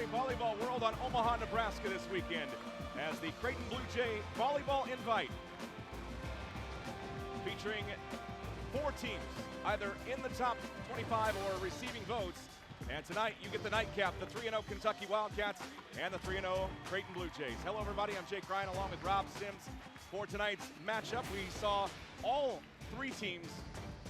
Valley volleyball world on Omaha, Nebraska this weekend as the Creighton Bluejay Volleyball Invite, featuring 4 teams either in the top 25 or receiving votes. And tonight you get the nightcap, the 3-0 Kentucky Wildcats and the 3-0 Creighton Bluejays. Hello everybody, I'm Jake Ryan along with Rob Sims. For tonight's matchup, we saw all 3 teams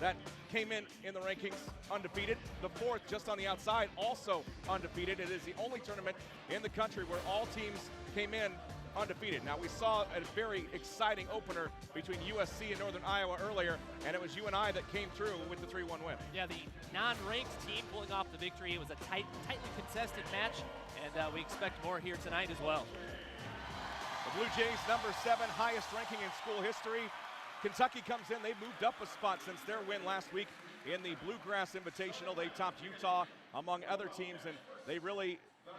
that came in the rankings undefeated. The 4th, just on the outside, also undefeated. It is the only tournament in the country where all teams came in undefeated. Now, we saw a very exciting opener between USC and Northern Iowa earlier, and it was UNI that came through with the 3-1 win. Yeah, the non-ranked team pulling off the victory. It was a tightly contested match, and we expect more here tonight as well. The Blue Jays, number 7, highest ranking in school history. Kentucky comes in, they moved up a spot since their win last week in the Bluegrass Invitational. They topped Utah among other teams, and they really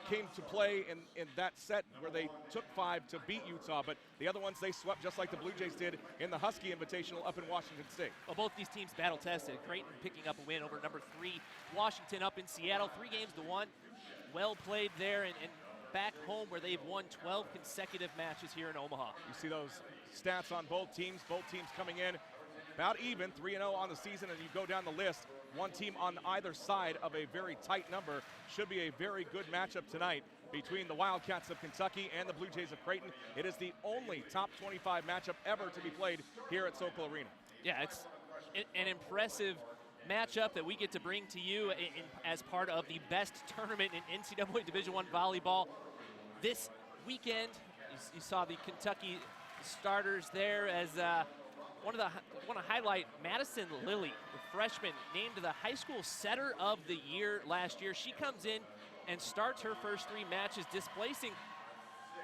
came to play in that set where they took 5 to beat Utah, but the other ones they swept just like the Blue Jays did in the Husky Invitational up in Washington State. Well, both these teams battle tested. Creighton picking up a win over number 3 Washington up in Seattle, 3-1. Well played there, and back home where they've won 12 consecutive matches here in Omaha. You see those stats on both teams coming in about even, 3-0 on the season, and you go down the list, one team on either side of a very tight number. Should be a very good matchup tonight between the Wildcats of Kentucky and the Blue Jays of Creighton. It is the only top 25 matchup ever to be played here at Sokol Arena. Yeah, it's an impressive matchup that we get to bring to you as part of the best tournament in NCAA Division I volleyball. This weekend, you saw the Kentucky starters there as want to highlight Madison Lilly, the freshman, named the high school setter of the year last year. She comes in and starts her first 3 matches, displacing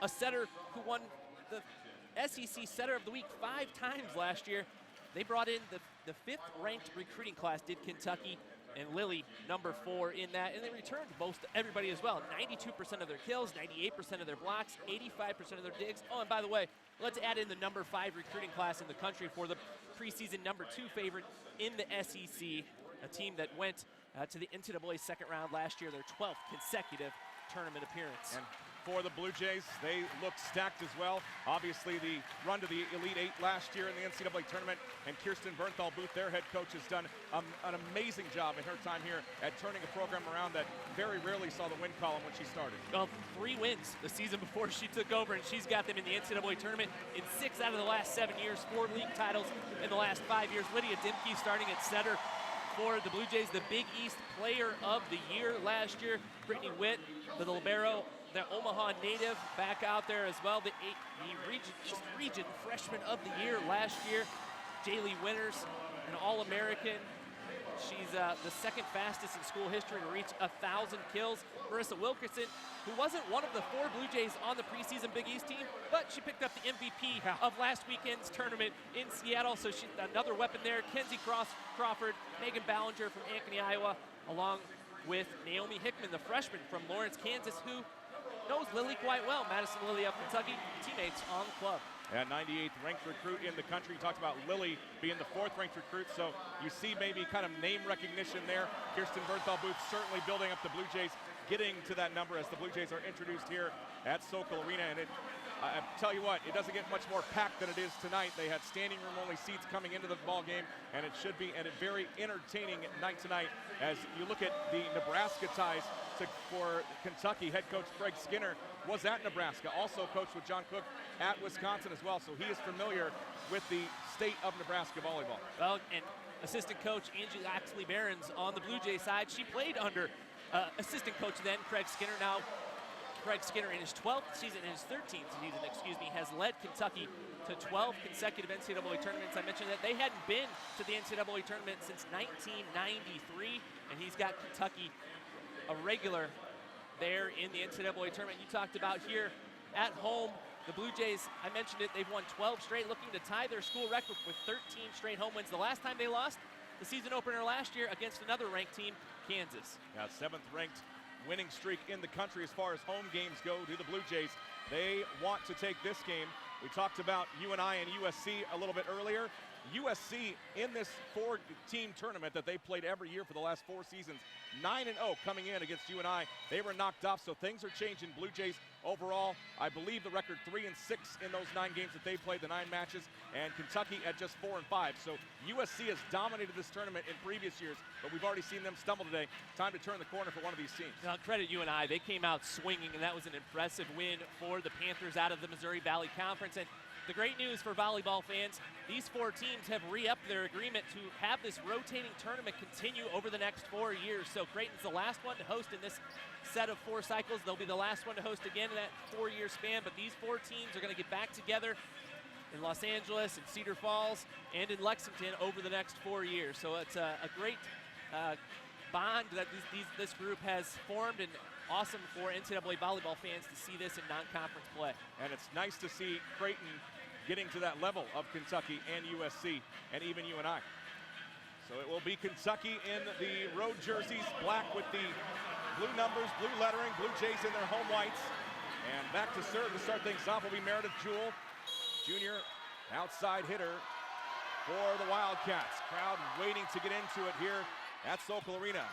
a setter who won the SEC Setter of the Week 5 times last year. They brought in the 5th ranked recruiting class, did Kentucky, and Lilly number 4 in that, and they returned most everybody as well. 92% of their kills, 98% of their blocks, 85% of their digs. Oh, and by the way, let's add in the number 5 recruiting class in the country for the preseason number 2 favorite in the SEC, a team that went to the NCAA second round last year, their 12th consecutive tournament appearance. And for the Blue Jays, they look stacked as well. Obviously, the run to the Elite 8 last year in the NCAA tournament, and Kirsten Bernthal-Booth, their head coach, has done an amazing job in her time here at turning a program around that very rarely saw the win column when she started. Well, 3 wins the season before she took over, and she's got them in the NCAA tournament in 6 out of the last 7 years, 4 league titles in the last 5 years. Lydia Dimke starting at setter for the Blue Jays, the Big East Player of the Year last year. Brittany Witt, the libero, the Omaha native, back out there as well. The East Region Freshman of the Year last year. Jaylee Winters, an All-American. She's the 2nd fastest in school history to reach 1,000 kills. Marissa Wilkerson, who wasn't one of the 4 Blue Jays on the preseason Big East team, but she picked up the MVP of last weekend's tournament in Seattle, so she's another weapon there. Kenzie Crawford, Megan Ballinger from Ankeny, Iowa, along with Naomi Hickman, the freshman from Lawrence, Kansas, who knows Lilly quite well. Madison Lilly of Kentucky, teammates on the club. At 98th ranked recruit in the country. You talked about Lilly being the 4th ranked recruit, so you see maybe kind of name recognition there. Kirsten Bernthal-Booth certainly building up the Blue Jays, getting to that number as the Blue Jays are introduced here at Sokol Arena. And I tell you what, it doesn't get much more packed than it is tonight. They had standing room only seats coming into the ball game, and it should be a very entertaining night tonight as you look at the Nebraska ties for Kentucky. Head coach Craig Skinner was at Nebraska, also coached with John Cook at Wisconsin as well, so he is familiar with the state of Nebraska volleyball. Well, and assistant coach Angie Axley-Barons on the Blue Jay side, she played under assistant coach then, Craig Skinner. Now, Craig Skinner in his 12th season, in his 13th season, has led Kentucky to 12 consecutive NCAA tournaments. I mentioned that they hadn't been to the NCAA tournament since 1993, and he's got Kentucky a regular there in the NCAA tournament. You talked about here at home, the Blue Jays, I mentioned it, they've won 12 straight, looking to tie their school record with 13 straight home wins. The last time they lost, the season opener last year against another ranked team, Kansas. Now, 7th ranked winning streak in the country as far as home games go to the Blue Jays. They want to take this game. We talked about UNI and USC a little bit earlier. USC in this 4-team tournament that they played every year for the last 4 seasons, 9-0 coming in against UNI. They were knocked off, so things are changing. Blue Jays overall, I believe the record 3-6 in those 9 games that they played, the 9 matches, and Kentucky at just 4-5. So USC has dominated this tournament in previous years, but we've already seen them stumble today. Time to turn the corner for one of these teams. Now, credit UNI. They came out swinging, and that was an impressive win for the Panthers out of the Missouri Valley Conference. And the great news for volleyball fans, these 4 teams have re-upped their agreement to have this rotating tournament continue over the next 4 years. So Creighton's the last one to host in this set of 4 cycles. They'll be the last one to host again in that 4-year span. But these 4 teams are going to get back together in Los Angeles, in Cedar Falls, and in Lexington over the next 4 years. So it's a great bond that this group has formed, and awesome for NCAA volleyball fans to see this in non-conference play. And it's nice to see Creighton getting to that level of Kentucky and USC and even UNI. So it will be Kentucky in the road jerseys, black with the blue numbers, blue lettering, Blue Jays in their home whites. And back to serve to start things off will be Meredith Jewell, junior outside hitter for the Wildcats. Crowd waiting to get into it here at Sokol Arena.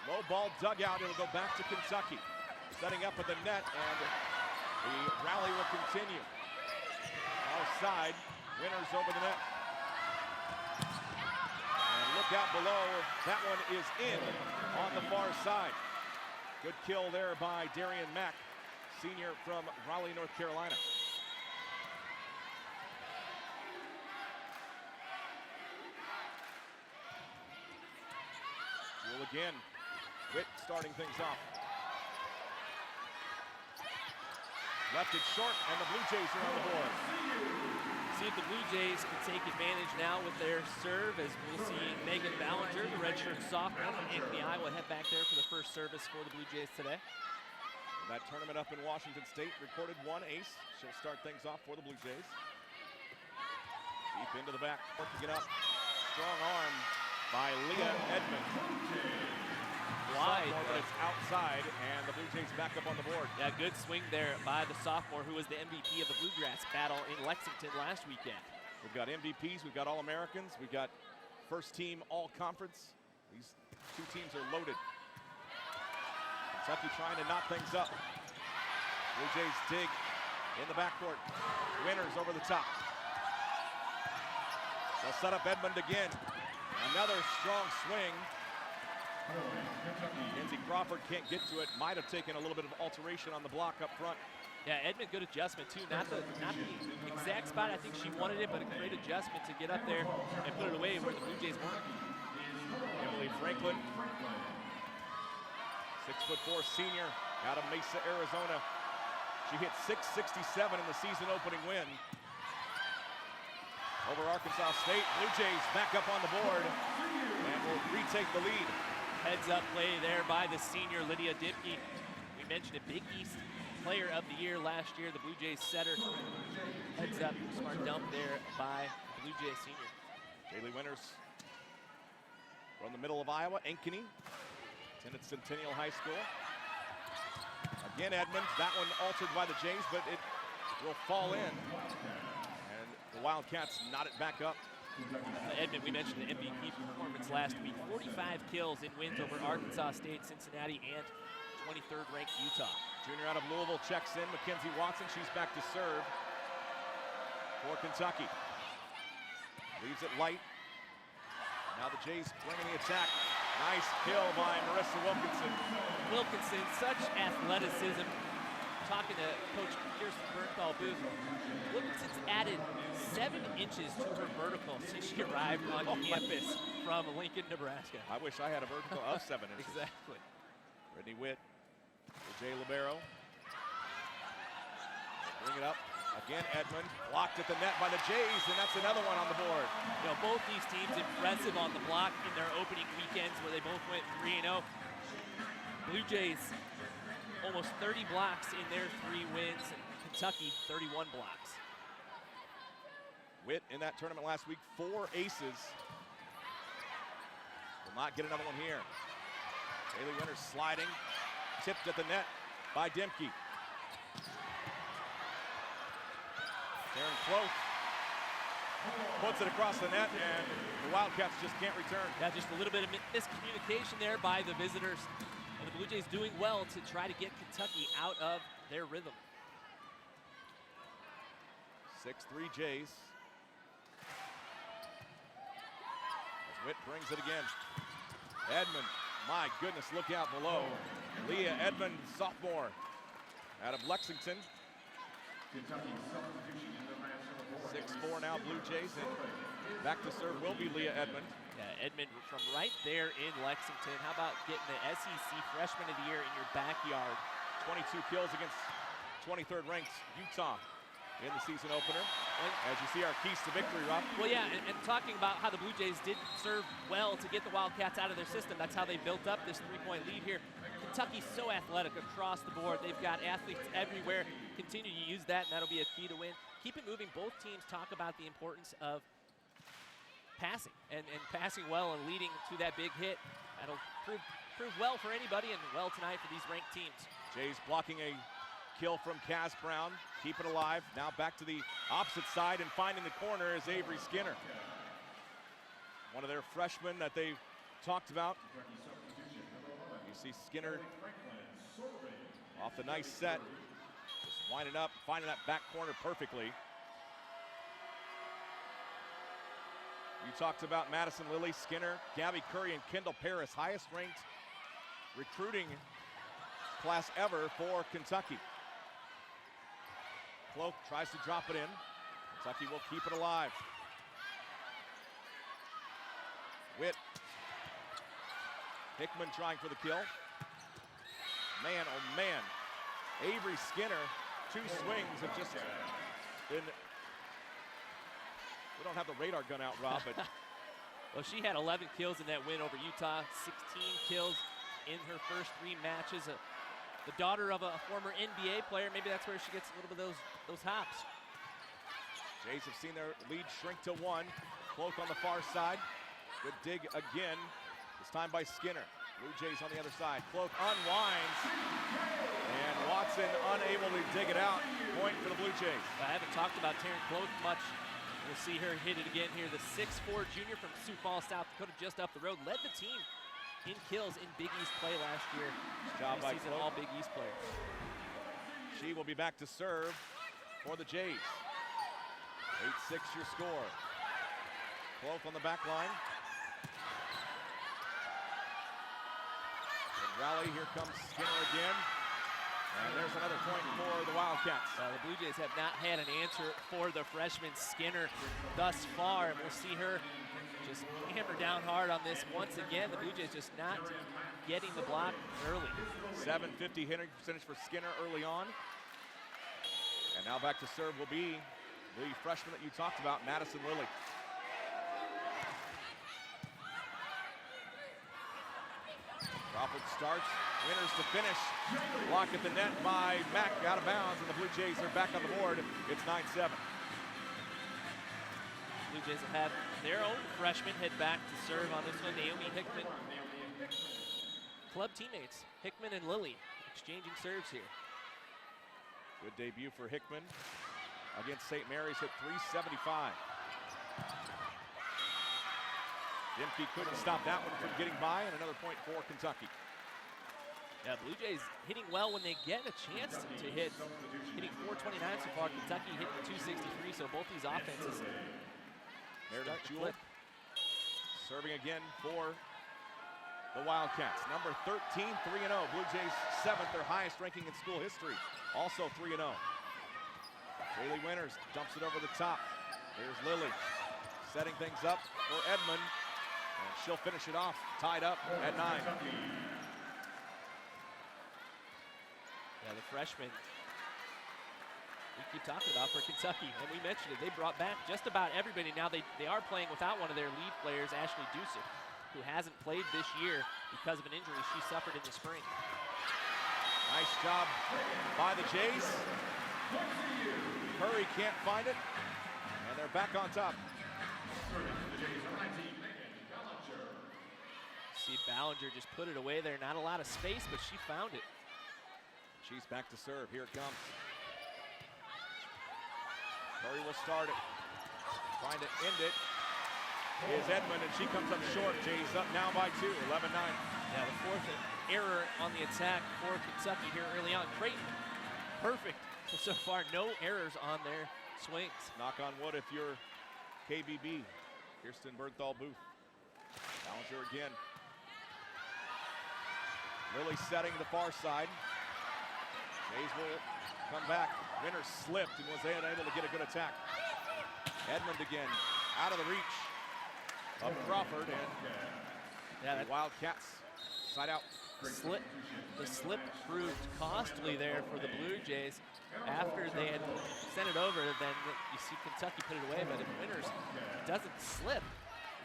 Low ball dugout, it'll go back to Kentucky. Setting up at the net, and the rally will continue. Our side, Winners over the net. And look out below, that one is in on the far side. Good kill there by Darian Mack, senior from Raleigh, North Carolina. Jewell again. Witt starting things off. Left it short, and the Blue Jays are on the board. See if the Blue Jays can take advantage now with their serve, as we'll see Megan Ballinger, the redshirt sophomore from Ankeny, Iowa, head back there for the first service for the Blue Jays today. That tournament up in Washington State recorded 1 ace. She'll start things off for the Blue Jays. Deep into the back, working it up. Strong arm by Leah Edmond. Wide, but it's outside, and the Blue Jays back up on the board. Yeah, good swing there by the sophomore, who was the MVP of the Bluegrass battle in Lexington last weekend. We've got MVPs, we've got All-Americans, we've got first-team All-Conference. These 2 teams are loaded. Kentucky trying to knot things up. Blue Jays dig in the backcourt. Winners over the top. They'll set up Edmond again. Another strong swing. Lindsey Crawford can't get to it. Might have taken a little bit of alteration on the block up front. Yeah, Edmond, good adjustment too. Not the exact spot I think she wanted it, but a great adjustment to get up there and put it away where the Blue Jays weren't. Emily Franklin, 6'4" senior out of Mesa, Arizona. She hit .667 in the season opening win over Arkansas State. Blue Jays back up on the board and will retake the lead. Heads-up play there by the senior Lydia Dipke. We mentioned a Big East Player of the Year last year, the Blue Jays setter. Heads-up, smart dump there by the Blue Jays senior. Jaylee Winters from the middle of Iowa, Ankeny, attended Centennial High School. Again, Edmonds, that one altered by the Jays, but it will fall in. And the Wildcats knot it back up. Edmond, we mentioned the MVP performance last week. 45 kills in wins over Arkansas State, Cincinnati, and 23rd ranked Utah. Junior out of Louisville checks in. Mackenzie Watson, she's back to serve for Kentucky. Leaves it light. Now the Jays bringing the attack. Nice kill by Marissa Wilkinson. Wilkinson, such athleticism. Talking to Coach Kirsten Bernthal-Booth, Wilkinson's added 7 inches to her vertical since she arrived on campus from Lincoln, Nebraska. I wish I had a vertical of 7 inches. Exactly. Brittany Witt, Jay Libero. Bring it up. Again, Edmond blocked at the net by the Jays, and that's another one on the board. You know, both these teams impressive on the block in their opening weekends where they both went 3-0. Blue Jays almost 30 blocks in their 3 wins, and Kentucky 31 blocks. Witt in that tournament last week, 4 aces. Will not get another one here. Haley Winters sliding, tipped at the net by Dimke. Karen Cloth puts it across the net, and the Wildcats just can't return. Yeah, just a little bit of miscommunication there by the visitors. And the Blue Jays doing well to try to get Kentucky out of their rhythm. 6-3 Jays. As Witt brings it again. Edmond, my goodness, look out below. Leah Edmond, sophomore, out of Lexington. 6-4 now Blue Jays, and back to serve will be Leah Edmond. Yeah, Edmond from right there in Lexington. How about getting the SEC Freshman of the Year in your backyard? 22 kills against 23rd ranked Utah in the season opener. As you see our keys to victory, Rob. Well, yeah, and talking about how the Blue Jays did serve well to get the Wildcats out of their system, that's how they built up this 3-point lead here. Kentucky's so athletic across the board. They've got athletes everywhere. Continue to use that, and that'll be a key to win. Keep it moving. Both teams talk about the importance of passing and passing well and leading to that big hit. That'll prove well for anybody and well tonight for these ranked teams. Jays blocking a kill from Kaz Brown. Keep it alive. Now back to the opposite side, and finding the corner is Avery Skinner. One of their freshmen that they talked about. You see Skinner off the nice set. Just winding up, finding that back corner perfectly. You talked about Madison Lilly, Skinner, Gabby Curry, and Kendall Paris, highest ranked recruiting class ever for Kentucky. Cloak tries to drop it in. Kentucky will keep it alive. Witt. Hickman trying for the kill. Man, oh man. Avery Skinner, 2 swings have just been. We don't have the radar gun out, Rob, but. Well, she had 11 kills in that win over Utah, 16 kills in her first 3 matches. The daughter of a former NBA player, maybe that's where she gets a little bit of those hops. Jays have seen their lead shrink to 1. Cloak on the far side. Good dig again, this time by Skinner. Blue Jays on the other side. Cloak unwinds, and Watson unable to dig it out. Point for the Blue Jays. I haven't talked about Taryn Cloak much. We'll see her hit it again here. The 6'4" junior from Sioux Falls, South Dakota, just up the road, led the team in kills in Big East play last year. Job by season, Cloak. all Big East players. She will be back to serve for the Jays. 8-6 your score. Cloak on the back line. And rally, here comes Skinner again. And there's another point for the Wildcats. The Blue Jays have not had an answer for the freshman Skinner thus far, and we'll see her just hammer down hard on this once again. The Blue Jays just not getting the block early. 750 hitting percentage for Skinner early on. And now back to serve will be the freshman that you talked about, Madison Lilly. Crawford starts, Winters to finish. Block at the net by Mack, out of bounds, and the Blue Jays are back on the board. It's 9-7. Blue Jays will have their own freshman head back to serve on this one, Naomi Hickman. Club teammates, Hickman and Lilly, exchanging serves here. Good debut for Hickman against St. Mary's, hit .375. Dimke couldn't stop that one from getting by, and another point for Kentucky. Yeah, Blue Jays hitting well when they get a chance to hit. Hitting .429 so far, Kentucky hitting .263, so both these offenses. Meredith Jewell serving again for the Wildcats. Number 13, 3-0. Blue Jays 7th, their highest ranking in school history. Also 3-0. Haley Winters dumps it over the top. Here's Lilly setting things up for Edmond. And she'll finish it off, tied up at 9. Yeah, the freshman we keep talking about for Kentucky, and we mentioned it. They brought back just about everybody. Now they are playing without one of their lead players, Ashley Dusick, who hasn't played this year because of an injury she suffered in the spring. Nice job by the Jays. Curry can't find it, and they're back on top. See Ballinger just put it away there. Not a lot of space, but she found it. She's back to serve. Here it comes. Curry will start it. Trying to end it is Edmond, and she comes up short. Jays up now by 2, 11-9. Yeah, the fourth error on the attack for Kentucky here early on. Creighton, perfect so far. No errors on their swings. Knock on wood if you're KBB. Kirsten Berthal Booth. Ballinger again. Lily setting the far side. Jays will come back. Winner slipped and was unable to get a good attack. Edmond again, out of the reach of Crawford, and the Wildcats side out. The slip proved costly there for the Blue Jays. After they had sent it over, then you see Kentucky put it away, but if Winters doesn't slip,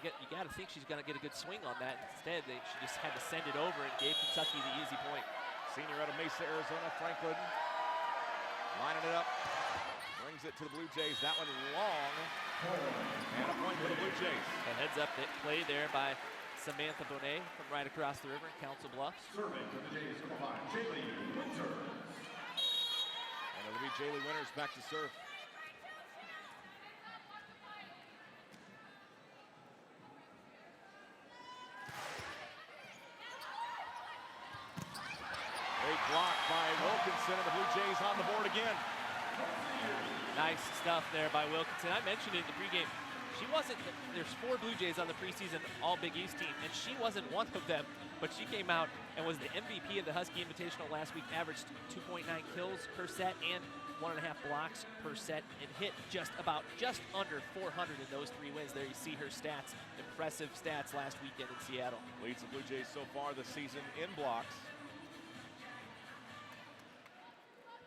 you got to think she's going to get a good swing on that. Instead, she just had to send it over and gave Kentucky the easy point. Senior out of Mesa, Arizona, Franklin, lining it up, brings it to the Blue Jays. That one long, and a point for the Blue Jays. A heads up play there by Samantha Bonet from right across the river in Council Bluffs. Serving for the Jays, number 5, Jaylee Winters. And it'll be Jaylee Winters back to serve. Great block by Wilkinson, and the Blue Jays on the board again. Nice stuff there by Wilkinson. I mentioned it in the pregame. She wasn't, there's 4 Blue Jays on the preseason All Big East team, and she wasn't one of them, but she came out and was the MVP of the Husky Invitational last week, averaged 2.9 kills per set and 1.5 blocks per set, and hit just under 400 in those 3 wins. There you see her stats, impressive stats last weekend in Seattle. Leads the Blue Jays so far this season in blocks.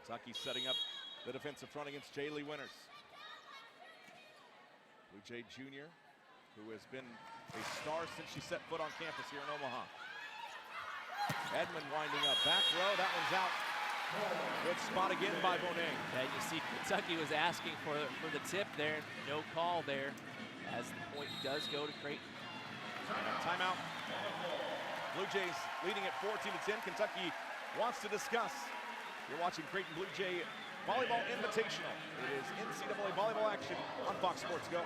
Kentucky setting up the defensive front against Jaylee Winters. Blue Jay Jr., who has been a star since she set foot on campus here in Omaha. Edmond winding up, back row, that one's out. Good spot again by Bonet. Yeah, you see Kentucky was asking for the tip there, no call there, as the point does go to Creighton. Timeout. Blue Jays leading at 14-10. Kentucky wants to discuss. You're watching Creighton Blue Jay Volleyball Invitational. It is NCAA volleyball action on Fox Sports Go.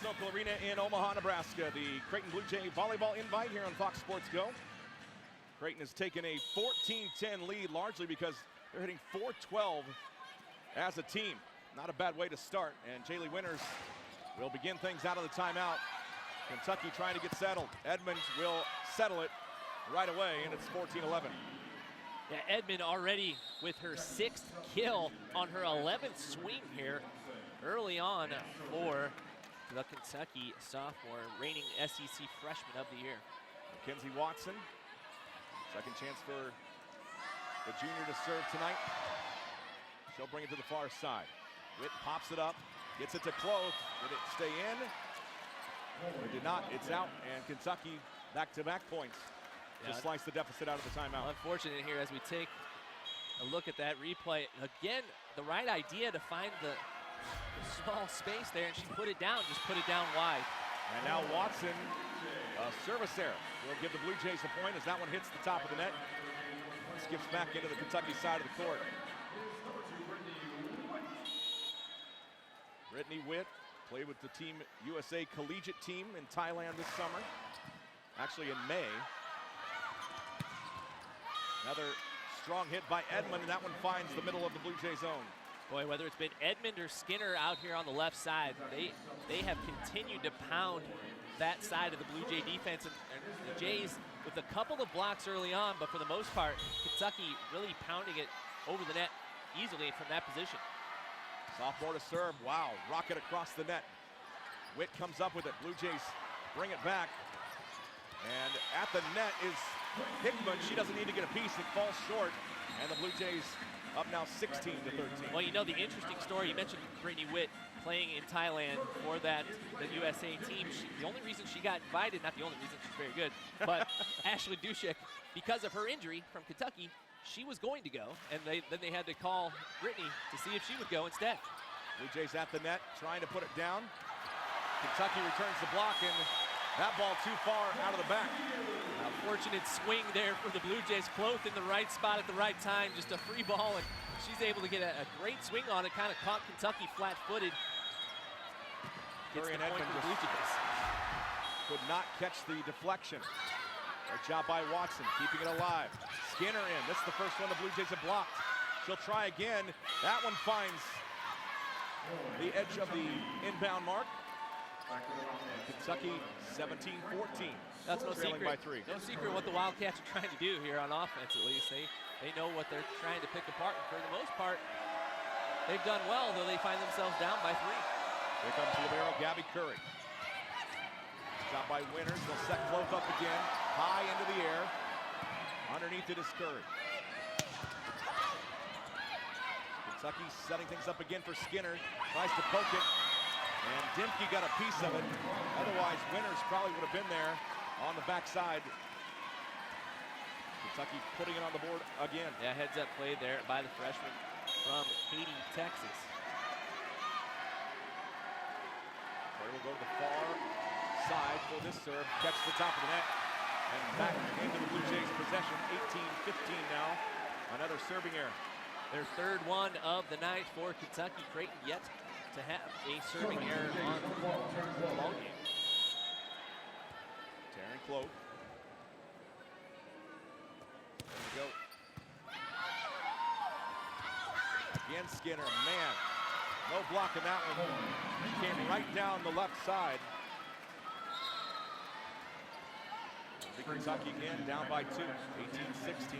Sokol Arena in Omaha, Nebraska. The Creighton Blue Jay Volleyball Invite here on Fox Sports Go. Creighton has taken a 14-10 lead, largely because they're hitting .412 as a team. Not a bad way to start, and Jaylee Winters will begin things out of the timeout. Kentucky trying to get settled. Edmonds will settle it right away, and it's 14-11. Yeah, Edmond already with her 6th kill on her 11th swing here early on for the Kentucky sophomore, reigning SEC freshman of the year. Mackenzie Watson, second chance for the junior to serve tonight. She'll bring it to the far side. Witt pops it up, gets it to Cloth. Did it stay in? It did not, it's out, and Kentucky back-to-back points. Just slice the deficit out of the timeout. Unfortunate here as we take a look at that replay. Again, the right idea to find the small space there, and she put it down, just put it down wide. And now Watson, service error, will give the Blue Jays a point as that one hits the top of the net. Skips back into the Kentucky side of the court. Brittany Witt played with the Team USA collegiate team in Thailand this summer. Actually in May. Another strong hit by Edmond, and that one finds the middle of the Blue Jay zone. Boy, whether it's been Edmond or Skinner out here on the left side, they have continued to pound that side of the Blue Jay defense. And the Jays with a couple of blocks early on, but for the most part, Kentucky really pounding it over the net easily from that position. Sophomore to serve, wow, rocket across the net. Witt comes up with it, Blue Jays bring it back. And at the net is Hickman. She doesn't need to get a piece, it falls short. And the Blue Jays up now 16 to 13. Well, you know, the interesting story, you mentioned Brittany Witt playing in Thailand for the USA team. The only reason she got invited, not the only reason, she's very good, but Ashley Dushek, because of her injury from Kentucky, she was going to go, and then they had to call Brittany to see if she would go instead. Blue Jays at the net, trying to put it down. Kentucky returns the block, and that ball too far out of the back. A fortunate swing there for the Blue Jays. Kloth in the right spot at the right time, just a free ball, and she's able to get a great swing on it, kind of caught Kentucky flat-footed. Gets the point for the Blue Jays. Could not catch the deflection. Great job by Watson, keeping it alive. Skinner in, this is the first one the Blue Jays have blocked. She'll try again. That one finds the edge of the inbound mark. Kentucky 17-14. That's no trailing secret. By 3. No secret what the Wildcats are trying to do here on offense, at least. They know what they're trying to pick apart. And for the most part, they've done well, though they find themselves down by 3. Here comes libero Gabby Curry. Shot by Winters. They'll set Kloth up again. High into the air. Underneath it is Curry. Kentucky setting things up again for Skinner. Tries to poke it. And Dimke got a piece of it. Otherwise, Winters probably would have been there on the backside. Kentucky putting it on the board again. Yeah, heads-up play there by the freshman from Katy, Texas. Curry will go to the far side for this serve. Catch the top of the net. And back into the Blue Jays possession. 18-15 now. Another serving error. Their third one of the night for Kentucky. Creighton yet to have a serving error on the ball game. Taryn Kloth. There we go. Again, Skinner, man. No block in that one. She came right down the left side. Kentucky again, down by 2, 18-16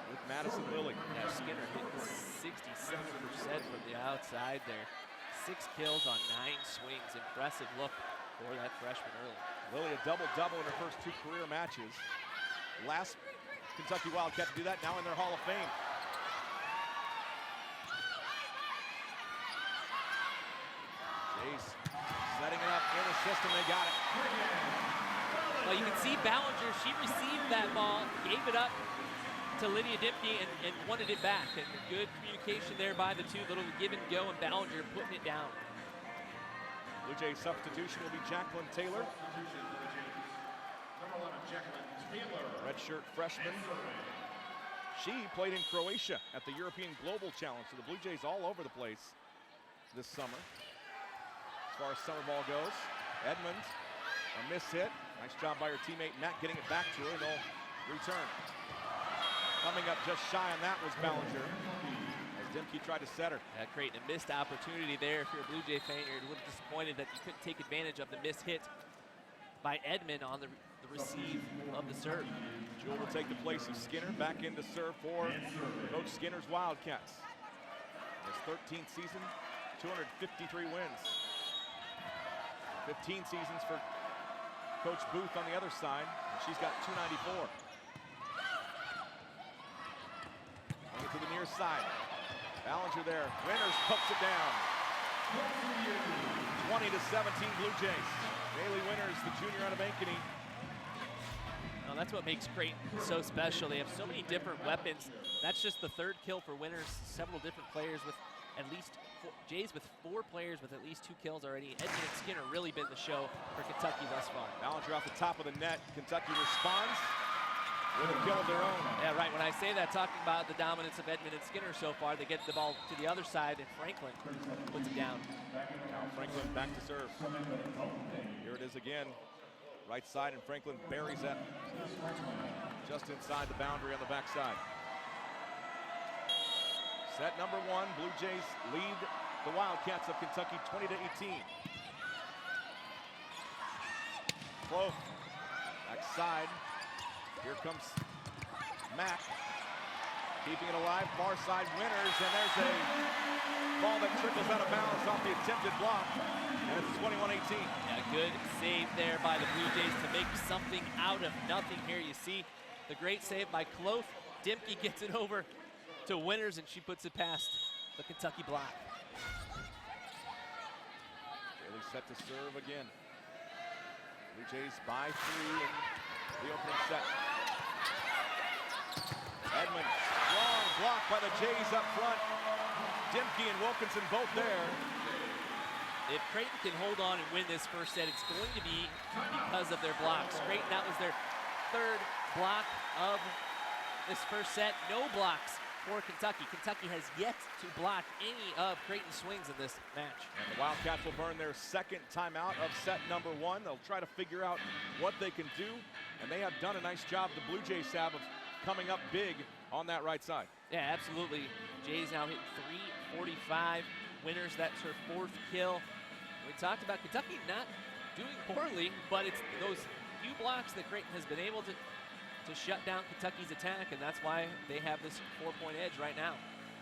with Madison Lilly. Yeah, Skinner hitting 67% from the outside there. 6 kills on 9 swings. Impressive look for that freshman early. Lilly a double-double in her first 2 career matches. Last Kentucky Wildcat to do that, now in their Hall of Fame. Jays setting it up in the system, they got it. Well, you can see Ballinger, she received that ball, gave it up to Lydia Dimke and wanted it back. And good communication there by the two, little give and go, and Ballinger putting it down. Blue Jay substitution will be Jacqueline Taylor. Redshirt freshman. She played in Croatia at the European Global Challenge, so the Blue Jays all over the place this summer. As far as summer ball goes, Edmond, a miss hit. Nice job by her teammate Matt getting it back to her, and they'll return. Coming up just shy on that was Ballinger, as Dimke tried to set her. Yeah, Creighton, a missed opportunity there. If you're a Blue Jay fan, you're a little disappointed that you couldn't take advantage of the miss hit by Edmond on the receive of the serve. Jewel will take the place of Skinner, back in to serve for Coach Skinner's Wildcats. His 13th season, 253 wins. 15 seasons for Coach Booth on the other side, and she's got 294. Going to the near side. Ballinger there. Winters pokes it down. 20-17 Blue Jays. Bailey Winters, the junior out of Ankeny. Well, that's what makes Creighton so special. They have so many different weapons. That's just the third kill for Winters. Several different players with at least Jays with 4 players with at least 2 kills already. Edmond and Skinner really been the show for Kentucky thus far. Ballinger off the top of the net. Kentucky responds. with a kill of their own. Yeah, right. When I say that, talking about the dominance of Edmond and Skinner so far, they get the ball to the other side, and Franklin puts it down. Now Franklin back to serve. Here it is again. Right side, and Franklin buries that just inside the boundary on the backside. Set number 1, Blue Jays lead the Wildcats of Kentucky 20-18. Close, backside. Here comes Mack, keeping it alive, far side winners, and there's a ball that trickles out of bounds off the attempted block, and it's 21-18. Yeah, good save there by the Blue Jays to make something out of nothing here. You see the great save by Cloth. Dimke gets it over to Winners, and she puts it past the Kentucky block. Bailey set to serve again. Blue Jays by 3 in the opening set. Edmond, strong block by the Jays up front. Dimke and Wilkinson both there. If Creighton can hold on and win this first set, it's going to be because of their blocks. Creighton, that was their 3rd block of this first set. No blocks for Kentucky. Kentucky has yet to block any of Creighton's swings in this match. And the Wildcats will burn their 2nd timeout of set number 1. They'll try to figure out what they can do, and they have done a nice job, the Blue Jays have, of coming up big on that right side. Yeah, absolutely. Jays now hit 345. Winners, that's her 4th kill. We talked about Kentucky not doing poorly, but it's those few blocks that Creighton has been able to shut down Kentucky's attack, and that's why they have this 4-point edge right now.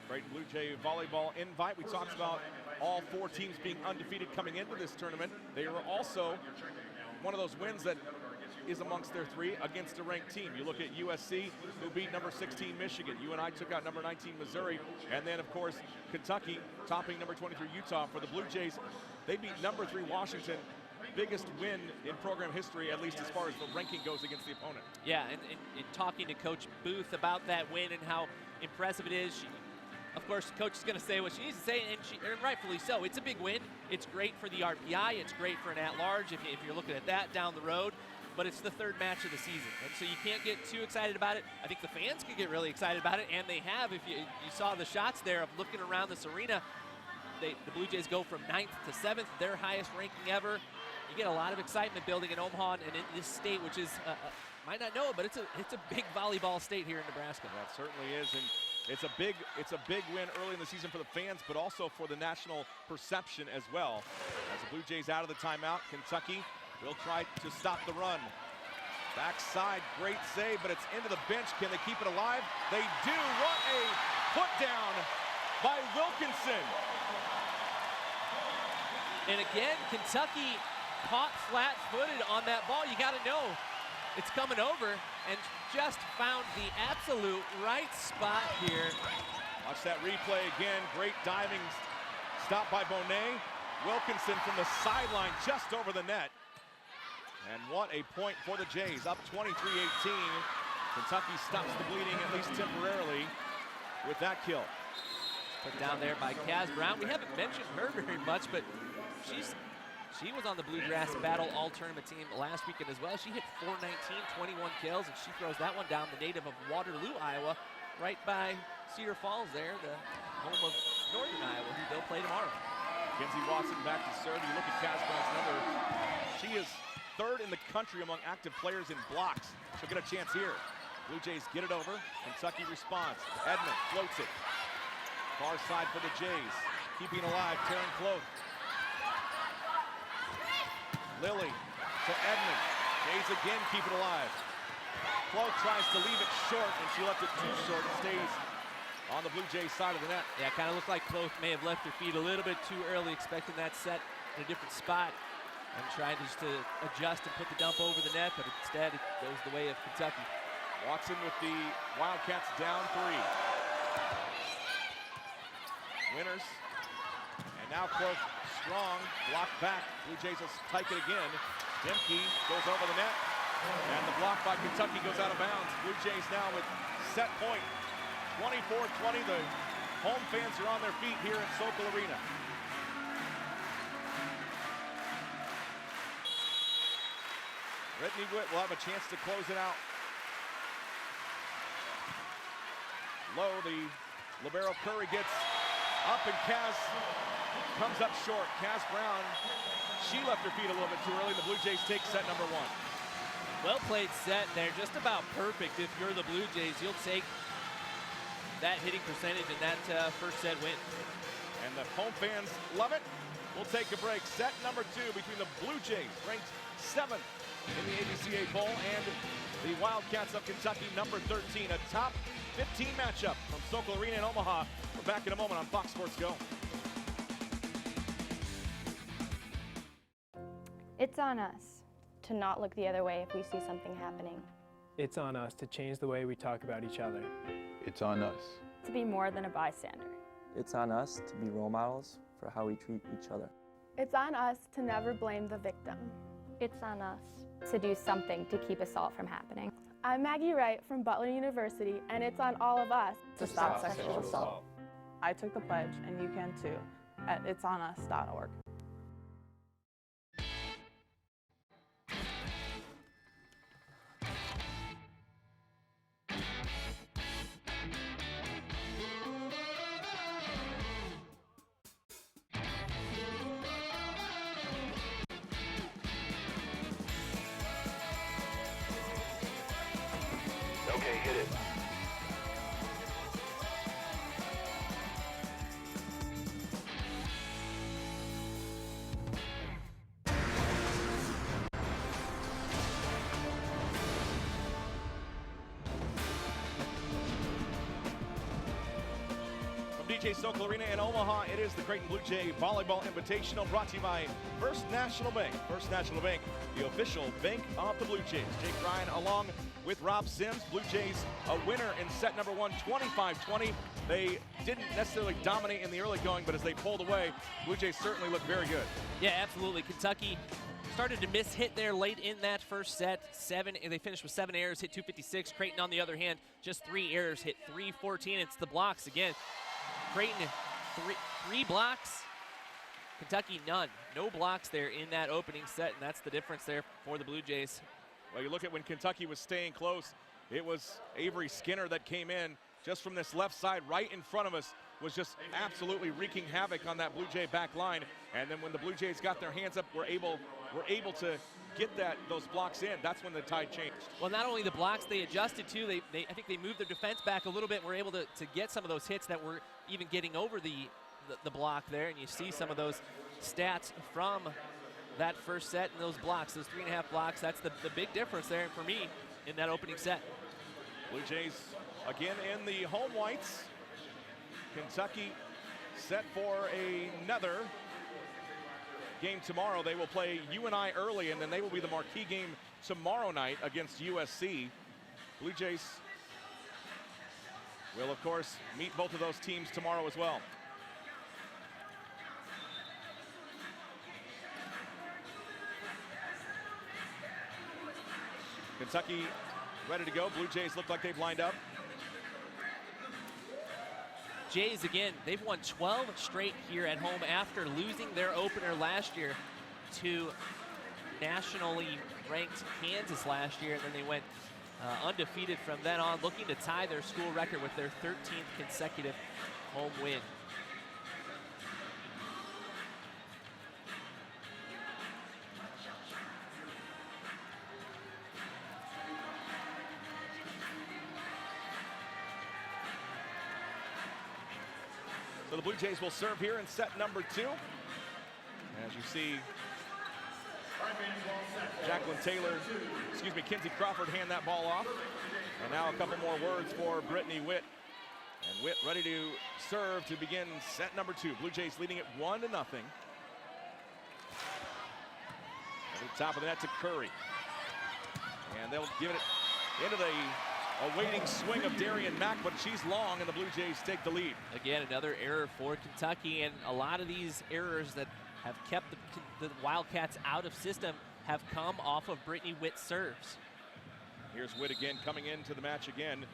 Creighton Blue Jay Volleyball invite. We talked about all 4 teams being undefeated coming into this tournament. They were also one of those wins that is amongst their 3 against a ranked team. You look at USC, who beat number 16 Michigan. UNI took out number 19 Missouri. And then, of course, Kentucky topping number 23 Utah. For the Blue Jays, they beat number 3 Washington. Biggest win in program history, at least as far as the ranking goes against the opponent. Yeah, and talking to Coach Booth about that win and how impressive it is, of course, Coach is going to say what she needs to say, and rightfully so. It's a big win. It's great for the RPI. It's great for an at-large if you're looking at that down the road. But it's the 3rd match of the season, and so you can't get too excited about it. I think the fans could get really excited about it, and they have. If you saw the shots there of looking around this arena, the Blue Jays go from 9th to 7th, their highest ranking ever. You get a lot of excitement building in Omaha and in this state, which is, might not know it, but it's a big volleyball state here in Nebraska. That certainly is, and it's a big win early in the season for the fans, but also for the national perception as well. As the Blue Jays out of the timeout, Kentucky will try to stop the run. Backside, great save, but it's into the bench. Can they keep it alive? They do. What a put down by Wilkinson. And again, Kentucky caught flat-footed on that ball. You got to know it's coming over, and just found the absolute right spot here. Watch that replay again. Great diving stop by Bonet. Wilkinson from the sideline just over the net. And what a point for the Jays, up 23-18. Kentucky stops the bleeding, at least temporarily, with that kill. Put down there by Kaz Brown. We haven't mentioned her very much, but she was on the Bluegrass Battle All-Tournament team last weekend as well. She hit 419, 21 kills, and she throws that one down, the native of Waterloo, Iowa, right by Cedar Falls there, the home of Northern Iowa, who they'll play tomorrow. Kenzie Watson back to serve. You look at Kaz Brown's number. She is 3rd in the country among active players in blocks. She'll get a chance here. Blue Jays get it over. Kentucky responds. Edmond floats it. Far side for the Jays. Keeping it alive, Taryn Cloth. Lily to Edmond. Jays again keep it alive. Cloth tries to leave it short, and she left it too short. It stays on the Blue Jays side of the net. Yeah, kind of looked like Cloth may have left her feet a little bit too early, expecting that set in a different spot, and trying just to adjust and put the dump over the net, but instead it goes the way of Kentucky. Watson with the Wildcats down 3. Winners. And now Cloth strong, blocked back. Blue Jays will spike it again. Dimke goes over the net, and the block by Kentucky goes out of bounds. Blue Jays now with set point. 24-20, the home fans are on their feet here at Sokol Arena. Brittany Witt will have a chance to close it out. low. The libero Curry gets up, and Kaz comes up short. Kaz Brown, she left her feet a little bit too early. The Blue Jays take set number 1. Well played set there, just about perfect. If you're the Blue Jays, you'll take that hitting percentage and that first set win. And the home fans love it. We'll take a break. Set number 2 between the Blue Jays, ranked 7th in the ABCA poll, and the Wildcats of Kentucky, number 13. A top 15 matchup from Sokol Arena in Omaha. We're back in a moment on Fox Sports Go. It's on us to not look the other way if we see something happening. It's on us to change the way we talk about each other. It's on us. To be more than a bystander. It's on us to be role models for how we treat each other. It's on us to never blame the victim. It's on us to do something to keep assault from happening. I'm Maggie Wright from Butler University, and it's on all of us to stop sexual assault. I took the pledge, and you can too, at itsonus.org. Okay, hit it. From DJ Sokol Arena in Omaha, it is the Creighton Bluejay Volleyball Invitational, brought to you by First National Bank. First National Bank, the official bank of the Blue Jays. Jake Ryan along with Rob Sims. Blue Jays a winner in set number 1, 25-20. They didn't necessarily dominate in the early going, but as they pulled away, Blue Jays certainly looked very good. Yeah, absolutely. Kentucky started to miss hit there late in that first set. They finished with 7 errors, hit 256. Creighton, on the other hand, just 3 errors, hit 314. It's the blocks again. Creighton, three blocks. Kentucky, none. No blocks there in that opening set, and that's the difference there for the Blue Jays. Well, you look at when Kentucky was staying close, it was Avery Skinner that came in just from this left side right in front of us, was just absolutely wreaking havoc on that Blue Jay back line. And then when the Blue Jays got their hands up, were able to get those blocks in. That's when the tide changed. Well, not only the blocks, they adjusted too. I think they moved their defense back a little bit and were able to get some of those hits that were even getting over the block there. And you see some of those stats from that first set and those blocks, those 3.5 blocks. That's the big difference there for me in that opening set. Blue Jays again in the home whites. Kentucky set for another game tomorrow. They will play UNI early, and then they will be the marquee game tomorrow night against USC. Blue Jays will, of course, meet both of those teams tomorrow as well. Kentucky ready to go. Blue Jays look like they've lined up. Jays, again, they've won 12 straight here at home after losing their opener last year to nationally ranked Kansas last year, and then they went undefeated from then on, looking to tie their school record with their 13th consecutive home win. So the Blue Jays will serve here in set number 2. As you see, Kinsey Crawford hand that ball off. And now a couple more words for Brittany Witt. And Witt ready to serve to begin set number 2. Blue Jays leading it 1-0. At the top of the net to Curry. And they'll give it into the awaiting swing of Darian Mack, but she's long, and the Blue Jays take the lead. Again, another error for Kentucky, and a lot of these errors that have kept the Wildcats out of system have come off of Brittany Witt's serves. Here's Witt again, coming into the match again.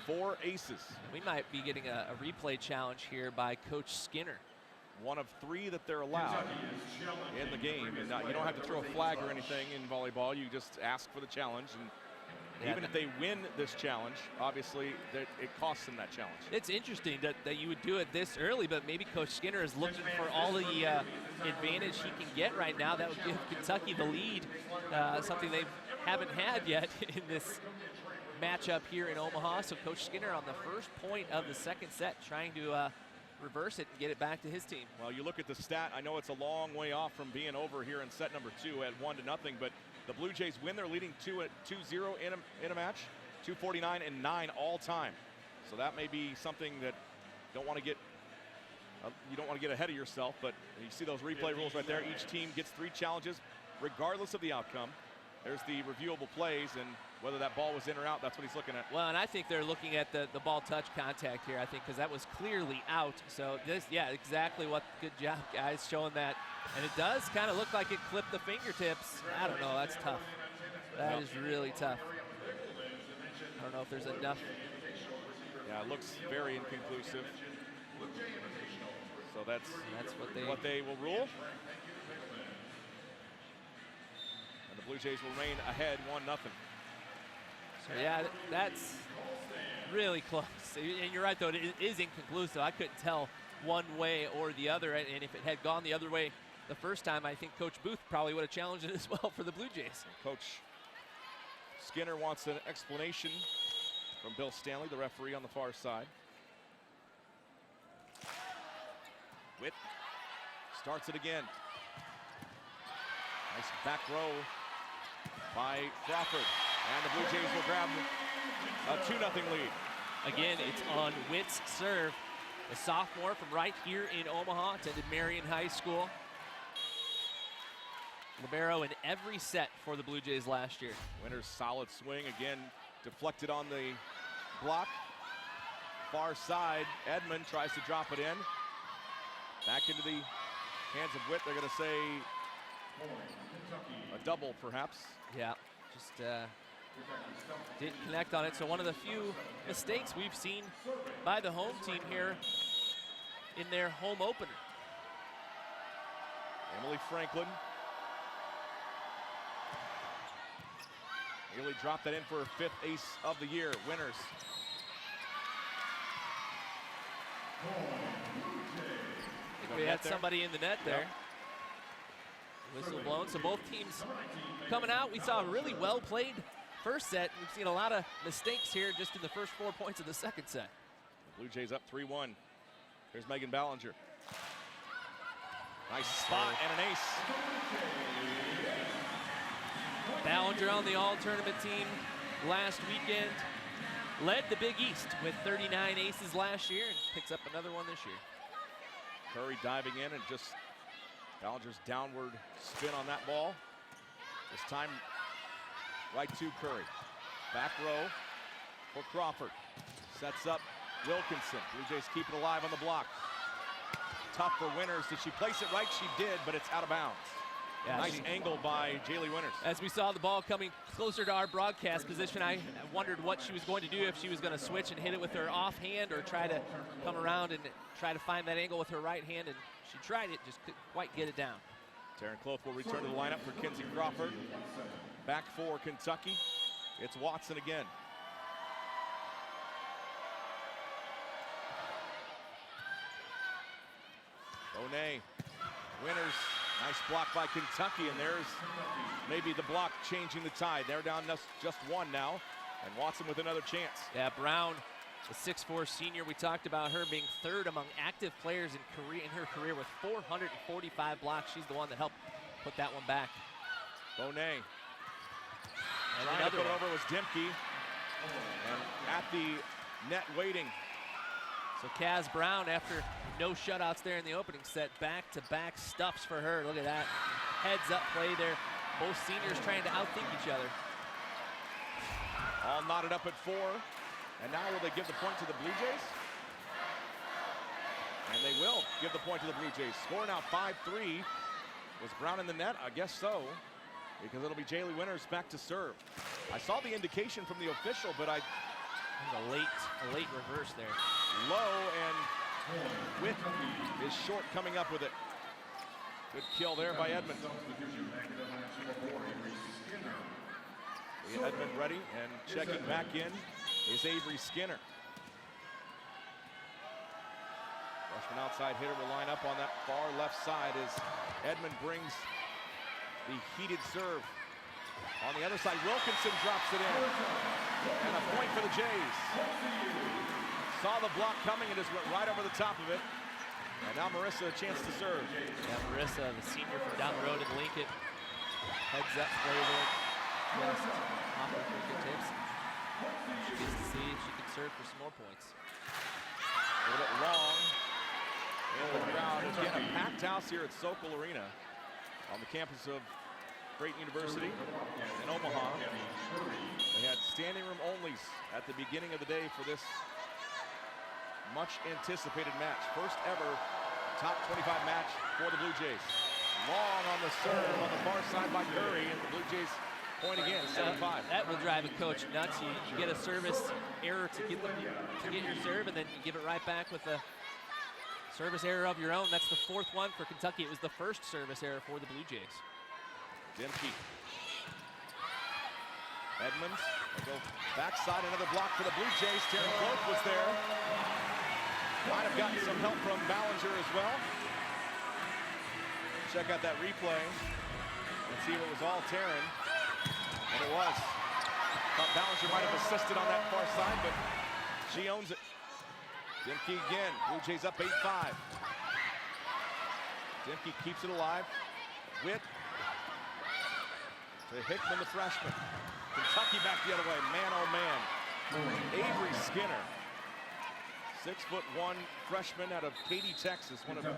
4 aces. We might be getting a replay challenge here by Coach Skinner. 1 of 3 that they're allowed in the game. And you don't have to throw a flag or anything in volleyball. You just ask for the challenge. And Yeah, Even if they win this challenge, obviously it costs them that challenge. it's interesting that you would do it this early, but maybe Coach Skinner is looking for all the advantage he can get right now. That would give Kentucky the lead, something they haven't had yet in this matchup here in Omaha. So Coach Skinner on the first point of the second set trying to reverse it and get it back to his team. Well, you look at the stat, I know it's a long way off from being over here in set number 2 at 1-0, but the Blue Jays win. They're leading 2-0 in a match, 2:49 and 9 all time. So that may be something that you don't want to get ahead of yourself, but you see those replay rules right there. Each team gets 3 challenges regardless of the outcome. There's the reviewable plays, and whether that ball was in or out, that's what he's looking at. Well, and I think they're looking at the ball touch contact here, I think, because that was clearly out. So this, yeah, exactly what, good job, guys, showing that. And it does kind of look like it clipped the fingertips. I don't know, that's tough. That is really tough. I don't know if there's enough. Yeah, it looks very inconclusive. So that's what they will rule. And the Blue Jays will remain ahead 1-0. So yeah, that's really close. And you're right, though, it is inconclusive. I couldn't tell one way or the other. And if it had gone the other way the first time, I think Coach Booth probably would have challenged it as well for the Blue Jays. Coach Skinner wants an explanation from Bill Stanley, the referee on the far side. Witt starts it again. Nice back row by Crawford. And the Blue Jays will grab a 2-0 lead. Again, it's on Witt's serve. The sophomore from right here in Omaha, attended Marion High School. Libero in every set for the Blue Jays last year. Winter's solid swing, again, deflected on the block. Far side, Edmond tries to drop it in. Back into the hands of Witt. They're going to say a double, perhaps. Yeah, just didn't connect on it. So one of the few mistakes we've seen by the home team here in their home opener. Emily Franklin. Nearly dropped that in for her 5th ace of the year. Winners. We had somebody in the net there. Whistle blown, so both teams coming out. We saw a really well played first set. We've seen a lot of mistakes here just in the first 4 points of the second set. Blue Jays up 3-1. Here's Megan Ballinger. Nice spot and an ace. Ballinger on the all-tournament team last weekend. Led the Big East with 39 aces last year and picks up another one this year. Curry diving in and just Ballinger's downward spin on that ball. This time right to Curry. Back row for Crawford. Sets up Wilkinson. Blue Jays keep it alive on the block. Tough for Winters. Did she place it right? She did, but it's out of bounds. Yeah, nice angle by Jaylee Winters. As we saw the ball coming closer to our broadcast position, I wondered what she was going to do, if she was going to switch and hit it with her offhand or try to come around and try to find that angle with her right hand, and she tried it, just couldn't quite get it down. Taryn Cloth will return to the lineup for Kinsey Crawford. Back for Kentucky, it's Watson again. Bonet, Winters. Nice block by Kentucky, and there's maybe the block changing the tide. They're down just one now, and Watson with another chance. Yeah, Brown, the 6'4" senior. We talked about her being 3rd among active players in her career with 445 blocks. She's the one that helped put that one back. Bonet. And trying to put it one. over was Dimke, and at the net waiting. So Kaz Brown, after no shutouts there in the opening set, back-to-back stuffs for her. Look at that heads-up play there. Both seniors trying to outthink each other. All knotted up at 4. And now will they give the point to the Blue Jays? And they will give the point to the Blue Jays. Score now 5-3. Was Brown in the net? I guess so, because it'll be Jaylee Winters back to serve. I saw the indication from the official, but I... A late reverse there. Low, and Witt is short coming up with it. Good kill there by Edmond. Edmund ready, and checking back in is Avery Skinner. Freshman outside hitter will line up on that far left side as Edmund brings the heated serve. On the other side, Wilkinson drops it in. And a point for the Jays. Saw the block coming and just went right over the top of it. And now Marissa a chance to serve. Yeah, Marissa, the senior from down the road in Lincoln. Heads up play there. Just off her fingertips. She gets to see if she can serve for some more points. A little bit long. In the crowd. Again, a packed house here at Sokol Arena on the campus of Creighton University in Omaha. They had standing room onlys at the beginning of the day for this much anticipated match. First ever top 25 match for the Blue Jays. Long on the serve on the far side by Curry, and the Blue Jays point again, 7-5. That will drive a coach nuts. You get a service error to get your serve, and then you give it right back with a service error of your own. That's the fourth one for Kentucky. It was the first service error for the Blue Jays. Dimke. Edmonds will go backside, another block for the Blue Jays. Terry Cloak was there. Might have gotten some help from Ballinger as well. Check out that replay and see if it was all Taryn. And it was. Thought Ballinger might have assisted on that far side, but she owns it. Dimke again. Blue Jays up 8-5. Dimke keeps it alive. Witt to Hickman, the freshman. Kentucky back the other way. Man, oh man. Avery Skinner. 6'1" freshman out of Katy, Texas. One of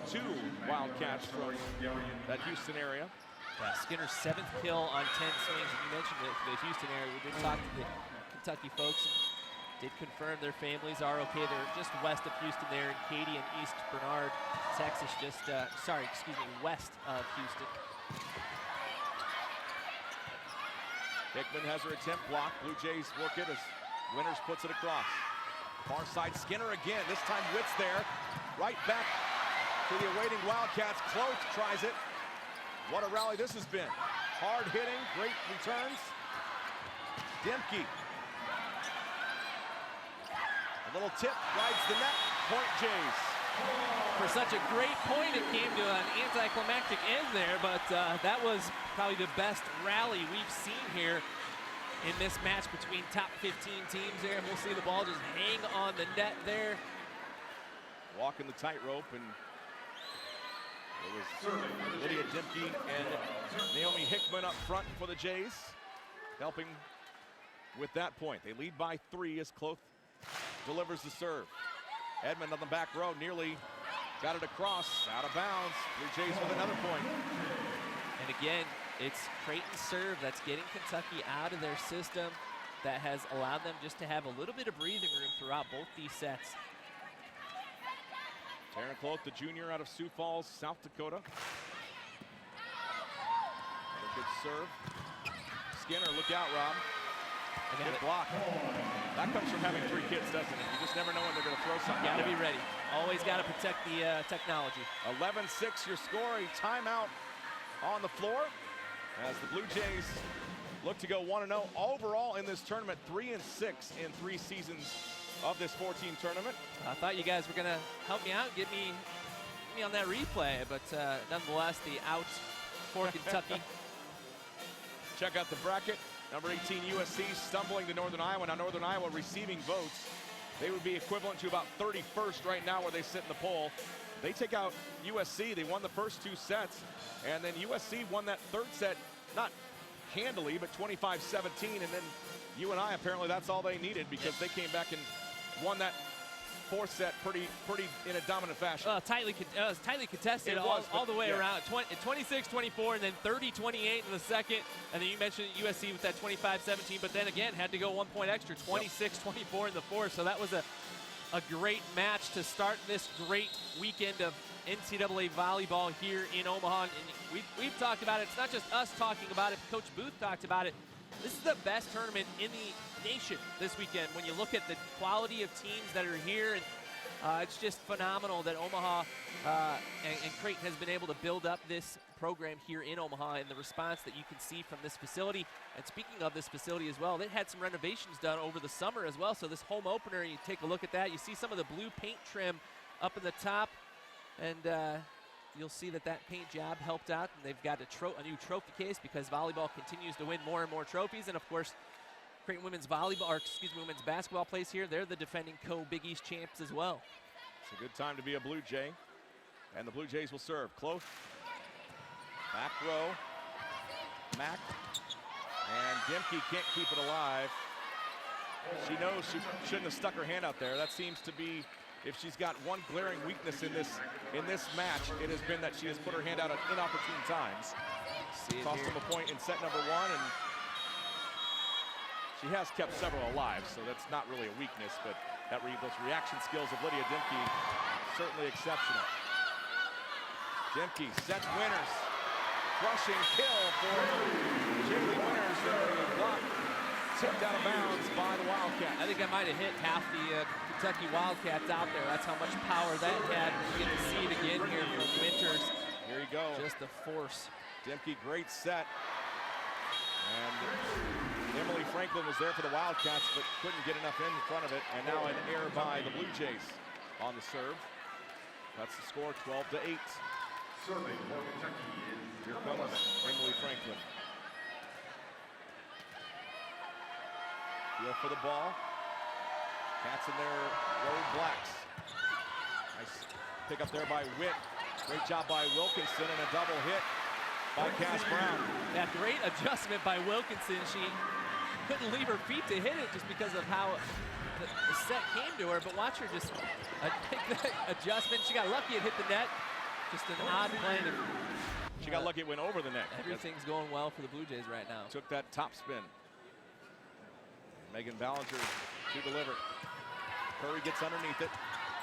two Wildcats from that Houston area. Yeah, Skinner's 7th kill on 10 swings. And you mentioned it for the Houston area. We did talk to the Kentucky folks and did confirm their families are okay. They're just west of Houston there in Katy and East Bernard, Texas. Just, west of Houston. Hickman has her attempt blocked. Blue Jays work it as Winters puts it across. Far side, Skinner again. This time Witt's there. Right back to the awaiting Wildcats. Cloak tries it. What a rally this has been. Hard hitting, great returns. Dimke. A little tip, rides the net. Point Jays. For such a great point, it came to an anticlimactic end there, but that was probably the best rally we've seen here in this match between top 15 teams there. And we'll see the ball just hang on the net there. Walking the tightrope, and it was Lydia Dimke and Naomi Hickman up front for the Jays, helping with that point. They lead by 3 as Cloak delivers the serve. Edmond on the back row nearly got it across, out of bounds. Blue Jays with another point. And again, it's Creighton's serve that's getting Kentucky out of their system, that has allowed them just to have a little bit of breathing room throughout both these sets. Taryn Cloak, the junior out of Sioux Falls, South Dakota. Another good serve. Skinner, look out, Rob. Good block. That comes from having 3 kids, doesn't it? You just never know when they're going to throw something. Got to be ready. Always got to protect the technology. 11-6 your score. A timeout on the floor as the Blue Jays look to go 1-0 overall in this tournament. 3-6 in 3 seasons of this 14 tournament. I thought you guys were going to help me out, get me on that replay, but nonetheless, the out for Kentucky. Check out the bracket. Number 18, USC, stumbling to Northern Iowa. Now Northern Iowa receiving votes. They would be equivalent to about 31st right now where they sit in the poll. They take out USC. They won the first 2 sets. And then USC won that 3rd set, not handily, but 25-17. And then UNI, apparently that's all they needed because they came back and won that 4th set pretty in a dominant fashion. Tightly contested all the way around. 26-24 and then 30-28 in the second. And then you mentioned USC with that 25-17, but then again had to go 1 point extra, 26-24 in the 4th. So that was a great match to start this great weekend of NCAA volleyball here in Omaha. And we've talked about it. It's not just us talking about it. Coach Booth talked about it. This is the best tournament in the nation this weekend when you look at the quality of teams that are here. And It's just phenomenal that Omaha and Creighton has been able to build up this program here in Omaha, and the response that you can see from this facility. And speaking of this facility as well, they had some renovations done over the summer as well. So this home opener, you take a look at that. You see some of the blue paint trim up in the top, and you'll see that that paint job helped out. And they've got a new trophy case because volleyball continues to win more and more trophies. And of course, Creighton women's volleyball, or excuse me, women's basketball plays here. They're the defending co-Big East champs as well. It's a good time to be a Blue Jay. And the Blue Jays will serve. Close. Back row. Mack. And Dimke can't keep it alive. She knows she shouldn't have stuck her hand out there. That seems to be, if she's got one glaring weakness in this match, it has been that she has put her hand out at inopportune times. Cost them a point in set number 1, and she has kept several alive, so that's not really a weakness, but those reaction skills of Lydia Dimke, certainly exceptional. Dimke sets Winners. Crushing kill for Jaylee Winners. And a block tipped out of bounds by the Wildcats. I think I might have hit half the Kentucky Wildcats out there. That's how much power that had. We get to see it again here from Winters. Here you go. Just the force. Dimke, great set. And Emily Franklin was there for the Wildcats, but couldn't get enough in front of it. And now an error by the Blue Jays on the serve. That's the score, 12-8. Serving for Kentucky is Here comes Emily Franklin. Feel for the ball. Cats in their road blacks. Nice pick up there by Witt. Great job by Wilkinson, and a double hit by Cass Brown. That great adjustment by Wilkinson. She couldn't leave her feet to hit it just because of how the set came to her, but watch her just take that adjustment. She got lucky it hit the net. Just an odd play. She got lucky it went over the net. Everything's going well for the Blue Jays right now. Took that top spin. Megan Ballinger to deliver. Curry gets underneath it.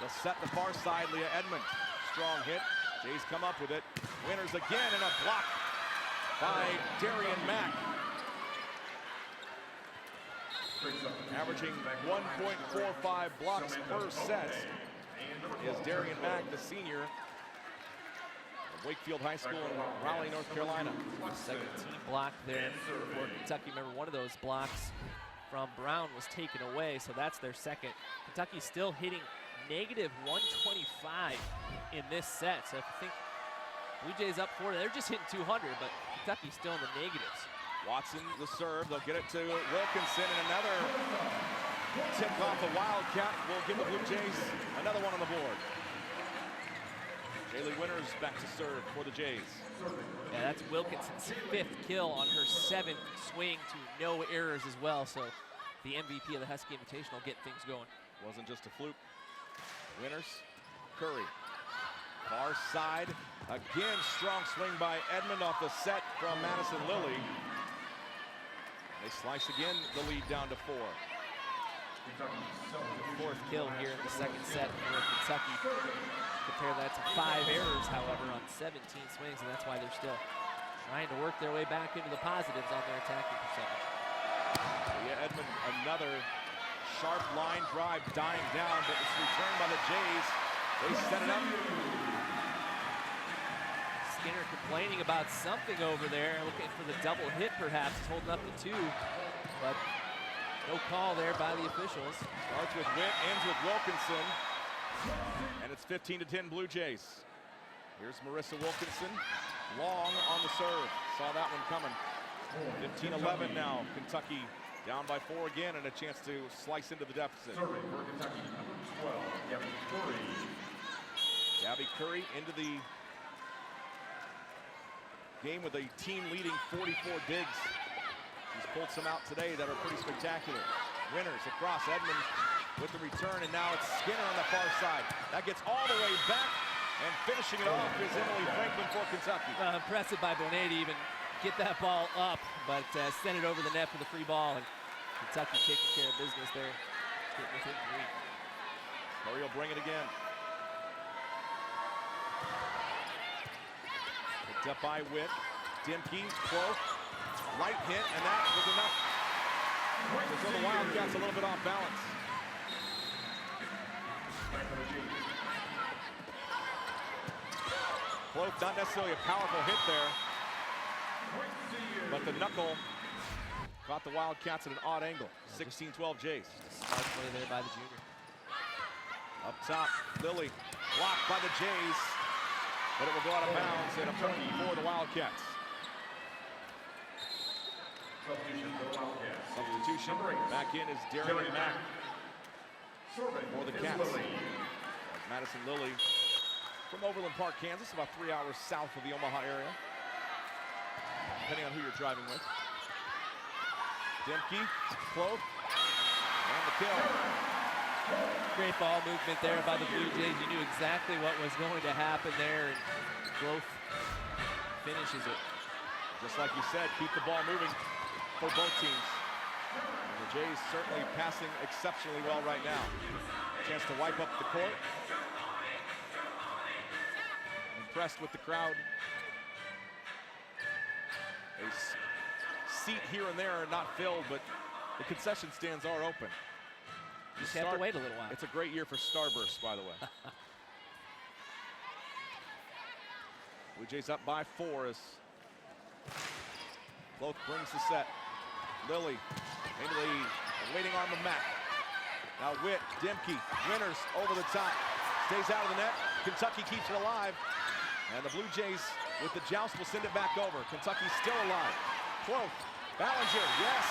They'll set the far side, Leah Edmond. Strong hit. Jays come up with it. Winners again, and a block by Darian Mack. Averaging 1.45 blocks per set is Darian Mack, the senior of Wakefield High School in Raleigh, North Carolina. Second team block there for Kentucky. Remember, one of those blocks from Brown was taken away, so that's their second. Kentucky still hitting negative 125 in this set. So if you think Blue Jays up 4, they're just hitting 200, but Kentucky's still in the negatives. Watson the serve, they'll get it to Wilkinson, and another tip off the Wildcat will give the Blue Jays another one on the board. Jaylee Winners back to serve for the Jays. Yeah, that's Wilkinson's 5th kill on her 7th swing to no errors as well. So the MVP of the Husky Invitational get things going. Wasn't just a fluke. Winners, Curry. Far side, again, strong swing by Edmond off the set from Madison Lilly. They slice again, the lead down to 4. Fourth kill here in the second set for Kentucky. Compare that to 5 errors, however, on 17 swings, and that's why they're still trying to work their way back into the positives on their attacking percentage. Yeah, Edmond, another sharp line drive dying down, but it's returned by the Jays. They set it up. Skinner complaining about something over there, looking for the double hit perhaps. He's holding up the 2, but no call there by the officials. Starts with Witt, ends with Wilkinson. And it's 15-10 Blue Jays. Here's Marissa Wilkinson. Long on the serve. Saw that one coming. 15-11 now. Kentucky down by 4 again, and a chance to slice into the deficit. serving for Kentucky, number 12, Gabby Curry. Gabby Curry into the game with a team-leading 44 digs. She's pulled some out today that are pretty spectacular. Winners across Edmond with the return, and now it's Skinner on the far side. That gets all the way back, and finishing it off is Emily Franklin for Kentucky. Impressive by Bonet to even get that ball up, but send it over the net for the free ball, and Kentucky taking care of business there. Getting within 3. Curry will bring it again. Picked up by Witt. Dimke, close. Light hit, and that was enough. So the Wildcats a little bit off balance. Cloth, not necessarily a powerful hit there, but the knuckle caught the Wildcats at an odd angle. 16-12 Jays. Smart play there by the junior. Up top, Lilly blocked by the Jays, but it will go out of bounds and a point for the Wildcats. Substitution, back in is Darian Mack for the Cats. Madison Lilly from Overland Park, Kansas, about 3 hours south of the Omaha area, depending on who you're driving with. Demke, Cloth, and the kill. Great ball movement there by the Blue Jays. You knew exactly what was going to happen there, and Cloth finishes it. Just like you said, keep the ball moving for both teams. And the Jays certainly passing exceptionally well right now. Chance to wipe up the court. Impressed with the crowd. A seat here and there are not filled, but the concession stands are open. You just have to wait a little while. It's a great year for Starburst, by the way. Blue Jays up by 4 as Cloth brings the set. Lilly into the waiting arm of Mack. Now Witt, Demke, Winters over the top. Stays out of the net. Kentucky keeps it alive. And the Blue Jays with the joust will send it back over. Kentucky still alive. Cloth, Ballinger, yes.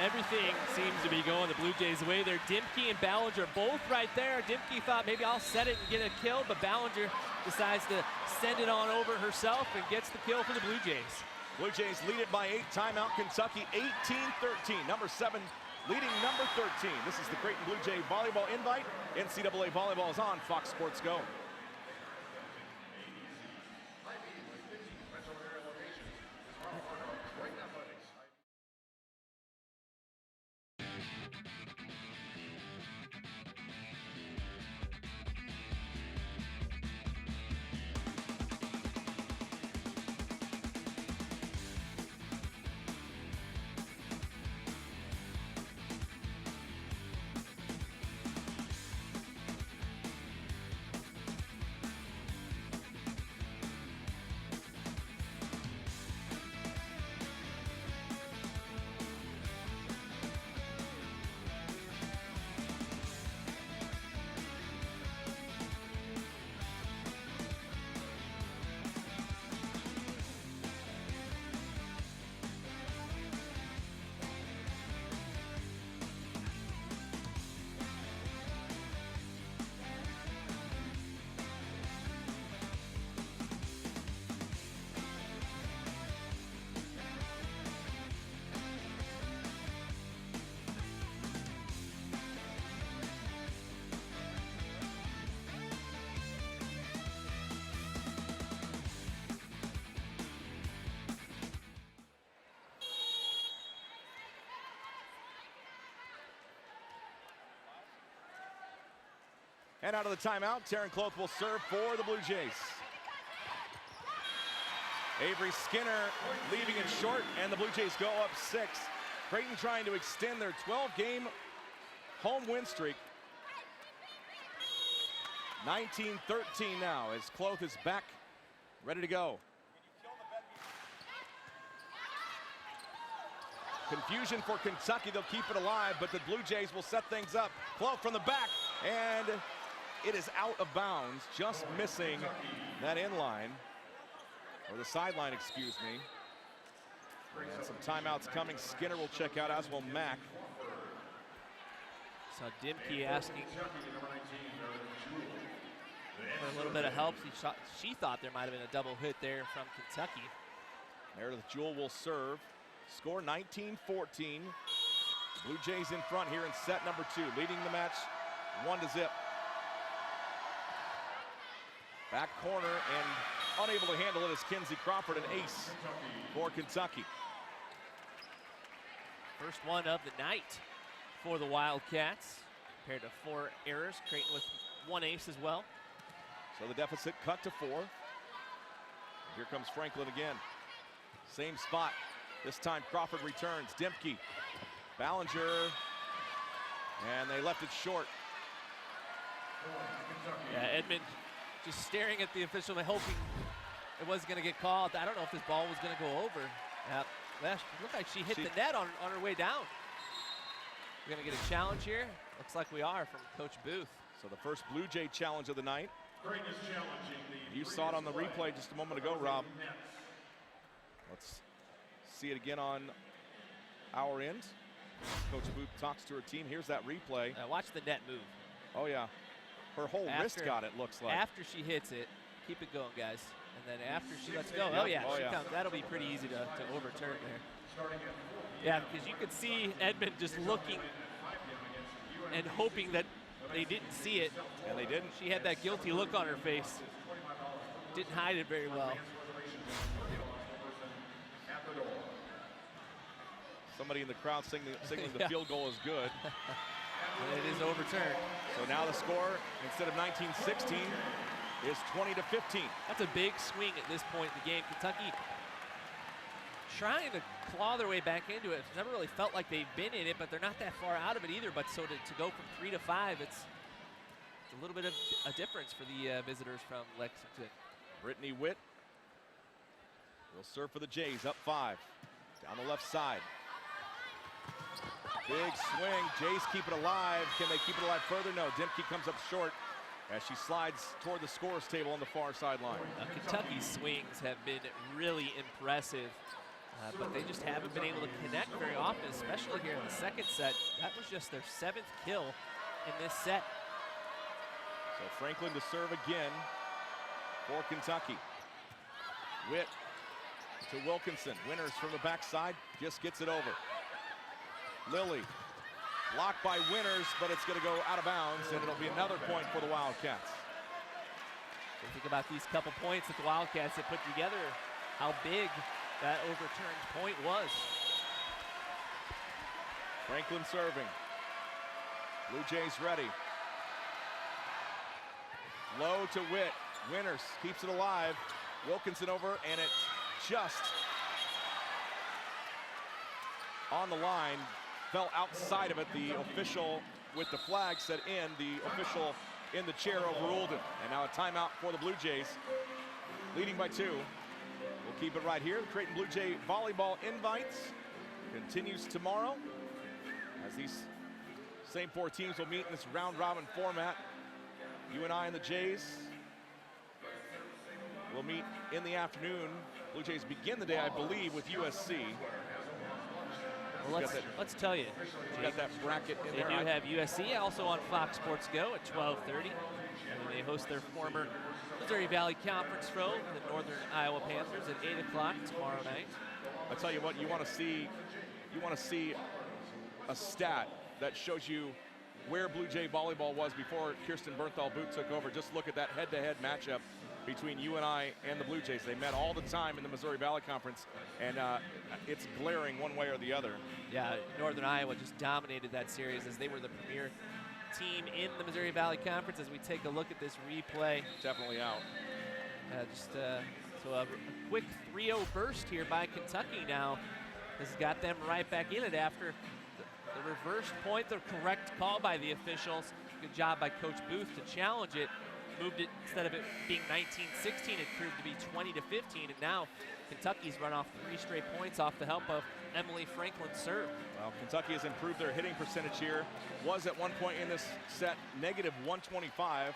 Everything seems to be going the Blue Jays' way there. Demke and Ballinger both right there. Demke thought maybe I'll set it and get a kill, but Ballinger decides to send it on over herself and gets the kill for the Blue Jays. Blue Jays lead it by 8. Timeout Kentucky 18-13. Number 7 leading number 13. This is the Creighton Blue Jay Volleyball Invite. NCAA Volleyball is on Fox Sports Go. And out of the timeout, Taryn Cloth will serve for the Blue Jays. Avery Skinner leaving it short, and the Blue Jays go up 6. Creighton trying to extend their 12-game home win streak. 19-13 now as Cloth is back, ready to go. Confusion for Kentucky, they'll keep it alive, but the Blue Jays will set things up. Cloth from the back, and it is out of bounds, just missing that inline, or the sideline, excuse me. And some timeouts coming. Skinner will check out, as will Mack. So Demke asking for a little bit of help. She thought there might have been a double hit there from Kentucky. Meredith Jewell will serve. Score 19-14. Blue Jays in front here in set number 2, leading the match 1-0. Back corner and unable to handle it is Kinsey Crawford, an ace for Kentucky. First one of the night for the Wildcats, compared to 4 errors. Creighton with 1 ace as well. So the deficit cut to 4. Here comes Franklin again. Same spot. This time Crawford returns. Demke. Ballinger And they left it short. Yeah, Edmond just staring at the official, hoping it wasn't going to get called. I don't know if this ball was going to go over. Well, it looked like she hit the net on her way down. We're going to get a challenge here. Looks like we are from Coach Booth. So the first Blue Jay challenge of the night. Creighton is challenging the You saw it on the replay just a moment ago, Rob. Let's see it again on our end. Coach Booth talks to her team. Here's that replay. Watch the net move. Oh, yeah. Her whole wrist got it, looks like. After she hits it, keep it going, guys. And then after she lets go, oh yeah, that'll be pretty easy to overturn there. Yeah, because you could see Edmond just looking and hoping that they didn't see it. And they didn't. She had that guilty look on her face. Didn't hide it very well. Somebody in the crowd signaling the field goal is good. And it is overturned. So now the score, instead of 19-16, is 20-15. That's a big swing at this point in the game. Kentucky trying to claw their way back into it. It's never really felt like they've been in it, but they're not that far out of it either. But so to go from 3 to 5, it's a little bit of a difference for the visitors from Lexington. Brittany Witt will serve for the Jays, up 5. Down the left side. Big swing, Jays keep it alive. Can they keep it alive further? No, Dimke comes up short as she slides toward the scorer's table on the far sideline. Kentucky's swings have been really impressive, but they just haven't been able to connect very often, especially here in the second set. That was just their 7th kill in this set. So Franklin to serve again for Kentucky. Witt to Wilkinson. Winters from the backside, just gets it over. Lilly, blocked by Winters, but it's going to go out of bounds, and it'll be another point for the Wildcats. So think about these couple points that the Wildcats have put together, how big that overturned point was. Franklin serving. Blue Jays ready. Low to Witt. Winters keeps it alive. Wilkinson over, and it just on the line. Fell outside of it. The official with the flag said in. The official in the chair overruled it. And now a timeout for the Blue Jays. Leading by 2. We'll keep it right here. The Creighton Blue Jay Volleyball Invites continues tomorrow as these same 4 teams will meet in this round-robin format. UNI and the Jays will meet in the afternoon. Blue Jays begin the day, I believe, with USC. Well, let's tell you. You got that bracket in they there. do have USC also on Fox Sports Go at 12:30. And they host their former Missouri Valley Conference foe, the Northern Iowa Panthers, at 8 o'clock tomorrow night. I tell you what, you want to see a stat that shows you where Blue Jay volleyball was before Kirsten Bernthal Booth took over. Just look at that head-to-head matchup between UNI and the Blue Jays. They met all the time in the Missouri Valley Conference, and it's glaring one way or the other. Yeah, Northern Iowa just dominated that series as they were the premier team in the Missouri Valley Conference. As we take a look at this replay. Definitely out. So a quick 3-0 burst here by Kentucky now has got them right back in it after the reverse point, the correct call by the officials. Good job by Coach Booth to challenge it. Moved it, instead of it being 19-16, it proved to be 20-15, and now Kentucky's run off 3 straight points off the help of Emily Franklin's serve. Well, Kentucky has improved their hitting percentage here. Was at one point in this set negative 125.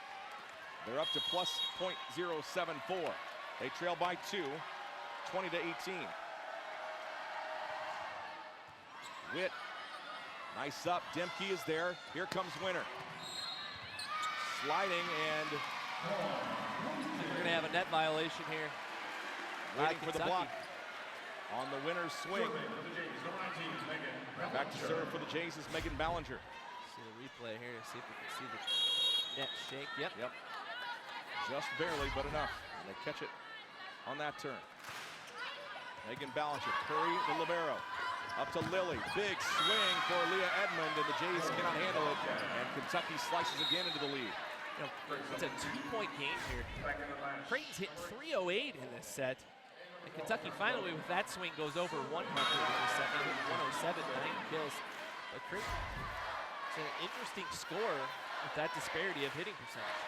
They're up to plus .074. They trail by 2, 20-18. Witt, nice up. Dimke is there. Here comes Winter. Sliding, and we're going to have a net violation here. Waiting for the block on the Winter's swing. Back to serve for the Jays is Megan Ballinger. See the replay here to see if we can see the net shake. Yep. Just barely, but enough. And they catch it on that turn. Megan Ballinger, Curry, the libero. Up to Lilly, big swing for Leah Edmond, and the Jays cannot handle it. And Kentucky slices again into the lead. It's a 2-point game here. Creighton's hit 308 in this set. And Kentucky finally, with that swing, goes over 100 in the second, 107, 9 kills. But Creighton It's an interesting score with that disparity of hitting percentage.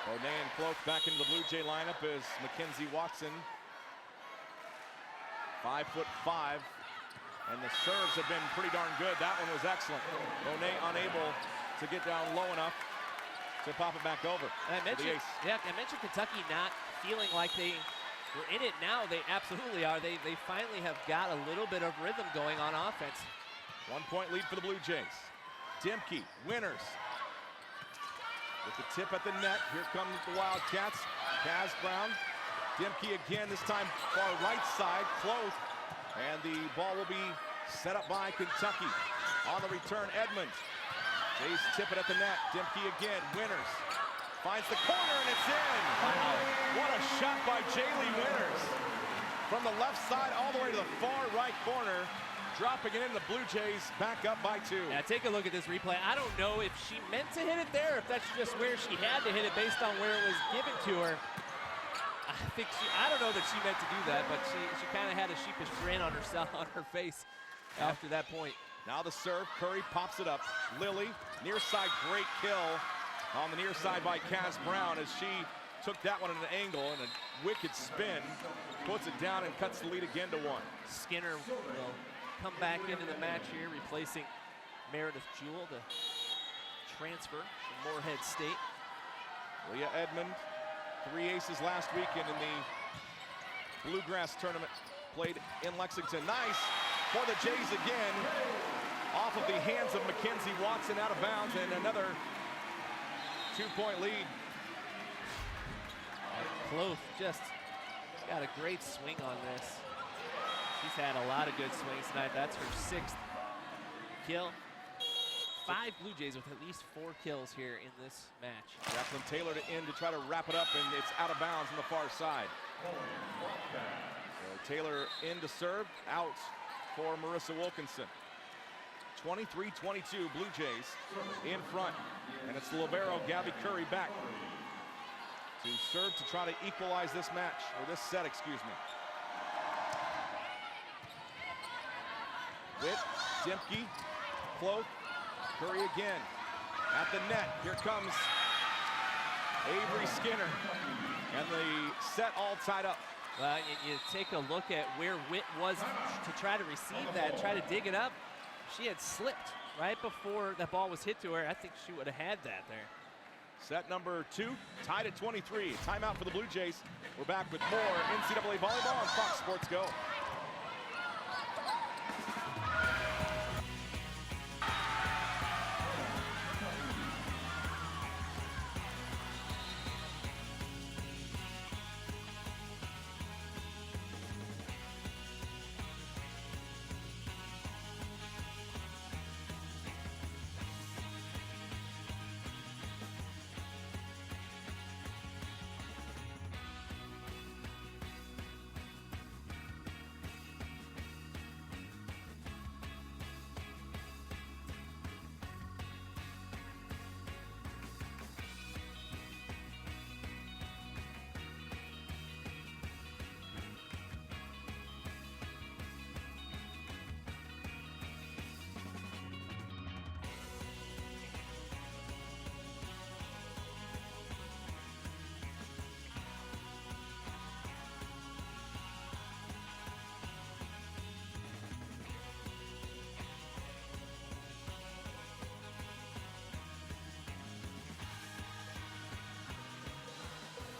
Bonet and Cloak back into the Blue Jay lineup as Mackenzie Watson, 5'5", and the serves have been pretty darn good. That one was excellent. Bonet unable to get down low enough to pop it back over. And I mentioned, I mentioned Kentucky not feeling like they were in it. Now they absolutely are. They finally have got a little bit of rhythm going on offense. 1 point lead for the Blue Jays. Dimke, Winters. With the tip at the net, here come the Wildcats. Kaz Brown, Dimke again, this time far right side, close. And the ball will be set up by Kentucky. On the return, Edmonds. Jays tip it at the net. Dimke again, Winters. Finds the corner and it's in. Wow. What a shot by Jaylee Winters. From the left side all the way to the far right corner. Dropping it in, the Blue Jays back up by 2. Yeah, take a look at this replay. I don't know if she meant to hit it there, if that's just where she had to hit it based on where it was given to her. I don't know that she meant to do that, but she kind of had a sheepish grin on her face after that point. Now the serve, Curry pops it up. Lily, near side, great kill on the near side by Kaz Brown as she took that one at an angle and a wicked spin, puts it down and cuts the lead again to 1. Skinner will come back into the match here, replacing Meredith Jewell, the transfer from Moorhead State. Leah Edmond, 3 aces last weekend in the Bluegrass tournament, played in Lexington. Nice for the Jays again, off of the hands of Mackenzie Watson, out of bounds, and another 2-point lead. Cloth just got a great swing on this. She's had a lot of good swings tonight. That's her 6th kill. 5 Blue Jays with at least 4 kills here in this match. Jacqueline Taylor to try to wrap it up, and it's out of bounds on the far side. So Taylor in to serve, out for Marissa Wilkinson. 23-22 Blue Jays in front, and it's the libero Gabby Curry back to serve to try to equalize this match, or this set, excuse me. Witt, Dimke, Cloak, Curry again. At the net, here comes Avery Skinner. And the set all tied up. Well, you take a look at where Witt was to try to receive that, try to dig it up. She had slipped right before that ball was hit to her. I think she would have had that there. Set number 2, tied at 23. Timeout for the Blue Jays. We're back with more NCAA volleyball on Fox Sports Go.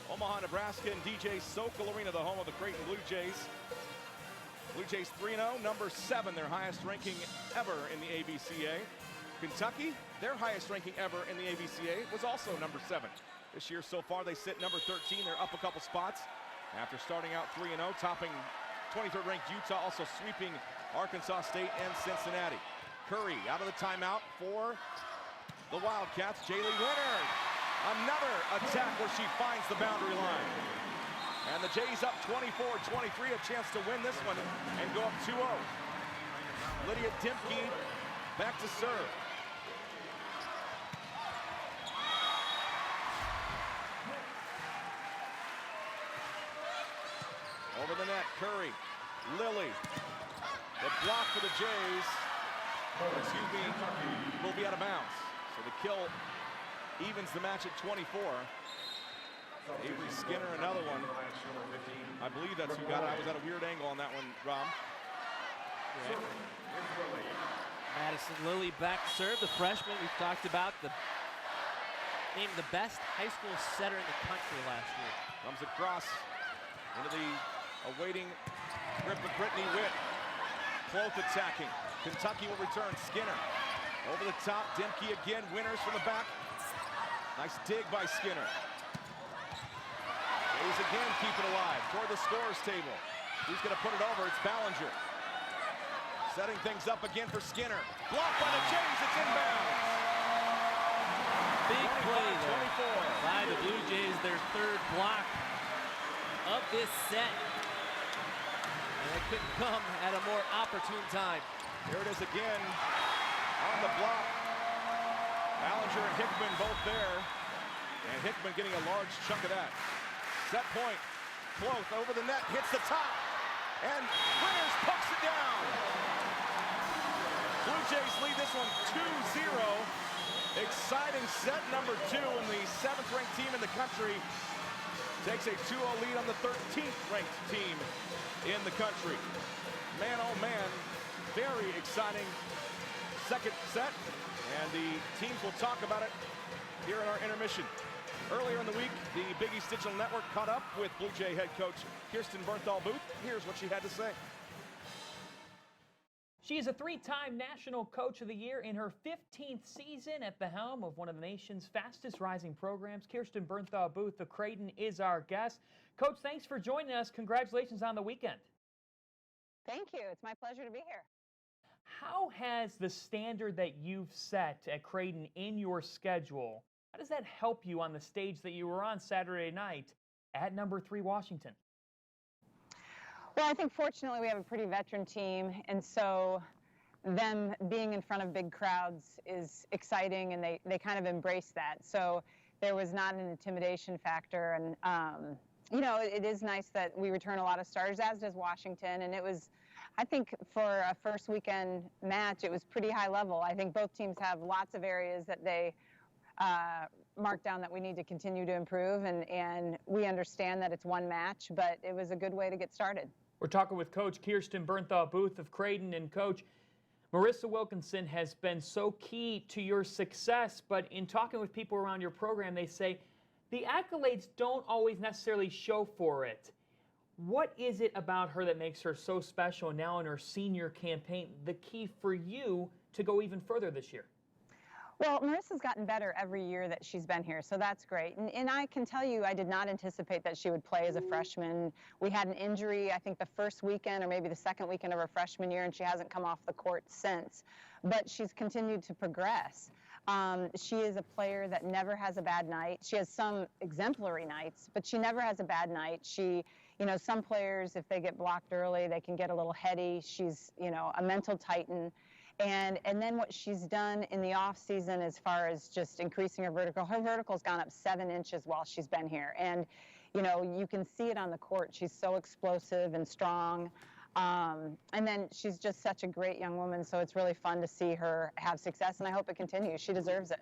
Omaha, Nebraska, and DJ Sokol Arena, the home of the Creighton Blue Jays. Blue Jays 3-0, number 7, their highest ranking ever in the ABCA. Kentucky, their highest ranking ever in the ABCA, was also number 7. This year so far, they sit number 13. They're up a couple spots after starting out 3-0, topping 23rd ranked Utah, also sweeping Arkansas State and Cincinnati. Curry out of the timeout for the Wildcats. Jaylee Winters. Another attack where she finds the boundary line. And the Jays up 24-23, a chance to win this one and go up 2-0. Lydia Dimke back to serve. Over the net, Curry, Lily. The block for the Jays, will be out of bounds. So the kill evens the match at 24. Avery Skinner, another one. I believe that's who got it. I was at a weird angle on that one, Rob. Yeah. Madison Lilly back to serve, the freshman we've talked about, named the best high school setter in the country last year. Comes across into the awaiting grip of Brittany Witt. Cloth attacking. Kentucky will return. Skinner over the top. Demke again. Winners from the back. Nice dig by Skinner. He's again keep it alive toward the scores table. Who's going to put it over? It's Ballinger. Setting things up again for Skinner. Blocked by the Jays. It's inbounds. Big play there by the Blue Jays, their third block of this set. And it couldn't come at a more opportune time. Here it is again on the block. Ballinger and Hickman both there. And Hickman getting a large chunk of that. Set point. Cloth over the net, hits the top. And Winners pucks it down. Blue Jays lead this one 2-0. Exciting set number 2, and the 7th-ranked team in the country takes a 2-0 lead on the 13th-ranked team in the country. Man, oh man, very exciting second set, and the teams will talk about it here in our intermission. Earlier in the week, the Big East Digital Network caught up with Blue Jay head coach Kirsten Bernthal Booth. Here's what she had to say. She is a 3-time National Coach of the Year in her 15th season at the helm of one of the nation's fastest rising programs. Kirsten Bernthal Booth of Creighton is our guest. Coach, thanks for joining us. Congratulations on the weekend. Thank you. It's my pleasure to be here. How has the standard that you've set at Creighton in your schedule, how does that help you on the stage that you were on Saturday night at number 3 Washington? Well, I think fortunately we have a pretty veteran team, and so them being in front of big crowds is exciting, and they kind of embrace that. So there was not an intimidation factor, and you know, it is nice that we return a lot of starters, as does Washington, and it was, I think for a first weekend match, it was pretty high level. I think both teams have lots of areas that they marked down that we need to continue to improve, and we understand that it's one match, but it was a good way to get started. We're talking with Coach Kirsten Bernthal Booth of Creighton, and Coach, Marissa Wilkinson has been so key to your success, but in talking with people around your program, they say the accolades don't always necessarily show for it. What is it about her that makes her so special now in her senior campaign, the key for you to go even further this year? Well, Marissa's gotten better every year that she's been here, so that's great. And I can tell you, I did not anticipate that she would play as a freshman. We had an injury, I think, the first weekend or maybe the second weekend of her freshman year, and she hasn't come off the court since. But she's continued to progress. She is a player that never has a bad night. She has some exemplary nights, but she never has a bad night. She, you know, some players, if they get blocked early, they can get a little heady. She's, you know, a mental titan. And then what she's done in the off season as far as just increasing her vertical's gone up 7 inches while she's been here. And, you know, you can see it on the court. She's so explosive and strong. And then she's just such a great young woman, so it's really fun to see her have success, and I hope it continues. She deserves it.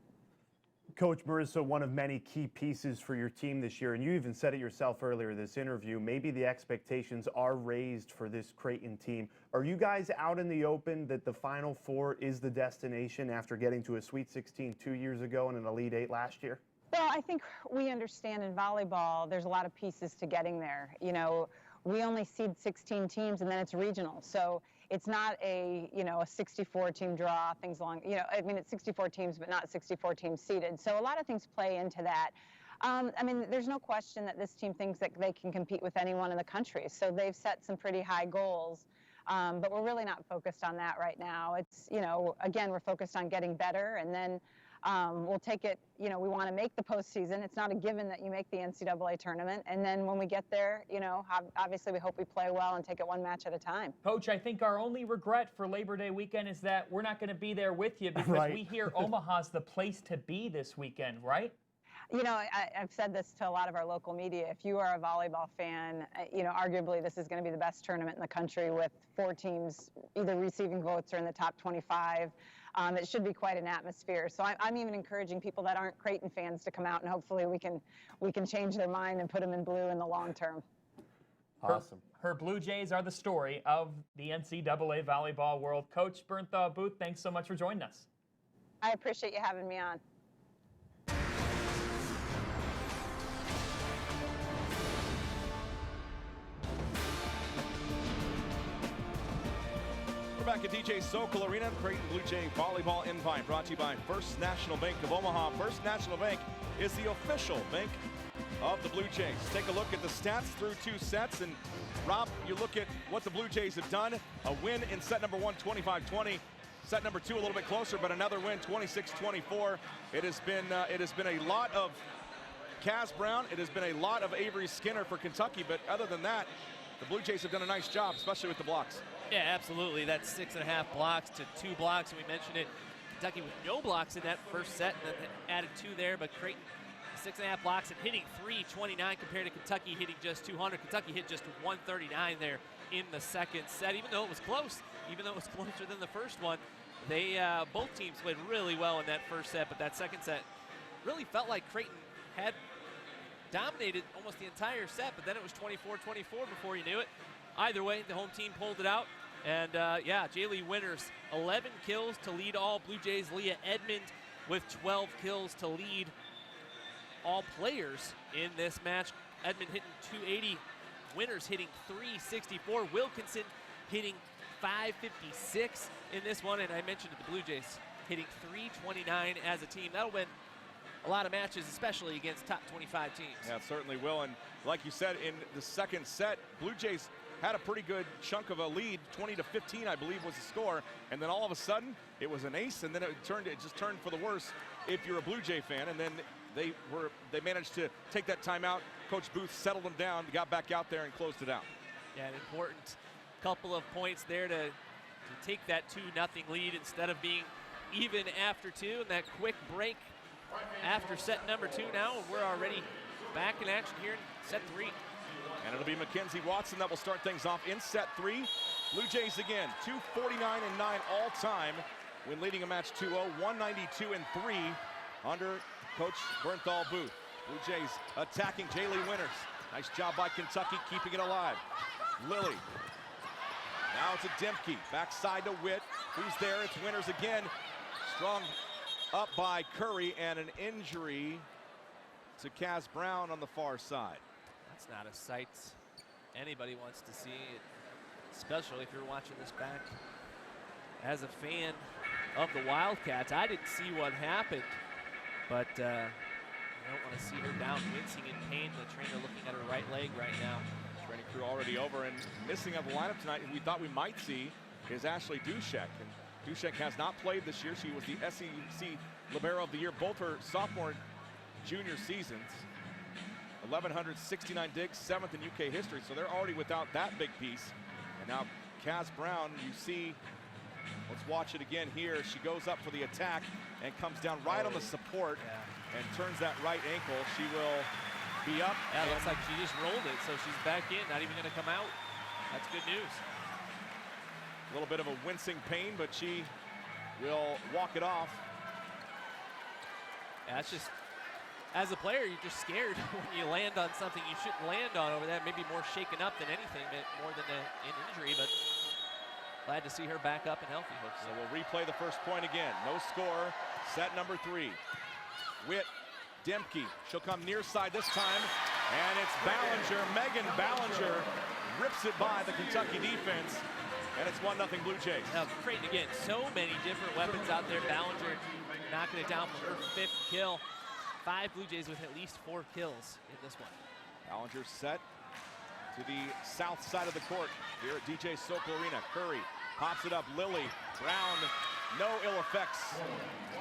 Coach, Marissa, one of many key pieces for your team this year, and you even said it yourself earlier in this interview, maybe the expectations are raised for this Creighton team. Are you guys out in the open that the Final Four is the destination after getting to a Sweet 16 2 years ago and an Elite 8 last year? Well, I think we understand in volleyball there's a lot of pieces to getting there. You know, we only seed 16 teams, and then it's regional. So it's not a, you know, a 64-team draw, things along, you know, I mean, it's 64 teams, but not 64 teams seeded. So a lot of things play into that. I mean, there's no question that this team thinks that they can compete with anyone in the country. So they've set some pretty high goals, but we're really not focused on that right now. It's, you know, again, we're focused on getting better, and then we'll take it, you know, we want to make the postseason. It's not a given that you make the NCAA tournament. And then when we get there, you know, obviously we hope we play well and take it one match at a time. Coach, I think our only regret for Labor Day weekend is that we're not going to be there with you, because right. We hear Omaha's the place to be this weekend, right? You know, I've said this to a lot of our local media. If you are a volleyball fan, you know, arguably this is going to be the best tournament in the country with 4 teams either receiving votes or in the top 25. It should be quite an atmosphere. So I'm even encouraging people that aren't Creighton fans to come out, and hopefully we can change their mind and put them in blue in the long term. Awesome. Her Blue Jays are the story of the NCAA volleyball world. Coach Bernthal Booth, thanks so much for joining us. I appreciate you having me on. We're back at DJ Sokol Arena, Creighton Bluejay Volleyball Invite, brought to you by First National Bank of Omaha. First National Bank is the official bank of the Blue Jays. Take a look at the stats through 2 sets, and Rob, you look at what the Blue Jays have done. A win in set number 1, 25-20. Set number 2 a little bit closer, but another win, 26-24. It has been a lot of Kaz Brown. It has been a lot of Avery Skinner for Kentucky, but other than that, the Blue Jays have done a nice job, especially with the blocks. Yeah, absolutely. That's 6.5 blocks to 2 blocks, and we mentioned it. Kentucky with no blocks in that first set, and then added 2 there, but Creighton 6.5 blocks and hitting 329 compared to Kentucky hitting just 200. Kentucky hit just 139 there in the second set, even though it was close, even though it was closer than the first one. They both teams played really well in that first set, but that second set really felt like Creighton had dominated almost the entire set, but then it was 24-24 before you knew it. Either way, the home team pulled it out. And yeah, Jaylee Winters, 11 kills to lead all Blue Jays. Leah Edmond with 12 kills to lead all players in this match. Edmond hitting 280, Winters hitting 364, Wilkinson hitting 556 in this one. And I mentioned the Blue Jays hitting 329 as a team. That'll win a lot of matches, especially against top 25 teams. Yeah, it certainly will. And like you said, in the second set, Blue Jays had a pretty good chunk of a lead, 20-15, I believe was the score. And then all of a sudden, it was an ace, and then it just turned for the worse if you're a Blue Jay fan. And then they managed to take that timeout. Coach Booth settled them down, got back out there and closed it out. Yeah, an important couple of points there to take that 2-0 lead instead of being even after 2. And that quick break after set number 2 now, and we're already back in action here in set 3. And it'll be Mackenzie Watson that will start things off in set 3. Blue Jays again, 249-9 all time when leading a match 2-0, 192-3 under Coach Bernthal Booth. Blue Jays attacking Jaylee Winters. Nice job by Kentucky keeping it alive. Lily. Now to Demke, backside to Witt. Who's there? It's Winters again. Strong up by Curry, and an injury to Kaz Brown on the far side. That's not a sight anybody wants to see, especially if you're watching this back as a fan of the Wildcats. I didn't see what happened, but I don't want to see her down wincing in pain. The trainer looking at her right leg right now. Training crew already over, and missing out the lineup tonight, who we thought we might see, is Ashley Dushek. And Dushek has not played this year. She was the SEC Libero of the Year, both her sophomore and junior seasons. 1,169 digs, 7th in UK history, so they're already without that big piece. And now Kaz Brown, you see, let's watch it again here. She goes up for the attack and comes down right on the support and turns that right ankle. She will be up. Yeah, looks like she just rolled it, so she's back in, not even going to come out. That's good news. A little bit of a wincing pain, but she will walk it off. Yeah, it's just, as a player, you're just scared when you land on something you shouldn't land on over that. Maybe more shaken up than anything, more than an injury, but glad to see her back up and healthy. So we'll replay the first point again. No score, set number 3. Witt, Demke, she'll come near side this time, and it's Ballinger. Megan Ballinger rips it by the Kentucky defense, and it's 1-0 Blue Jays. Now, Creighton again, so many different weapons out there. Ballinger knocking it down for her 5th kill. 5 Blue Jays with at least 4 kills in this one. Ballinger set to the south side of the court here at DJ Sokol Arena. Curry pops it up. Lily Brown, no ill effects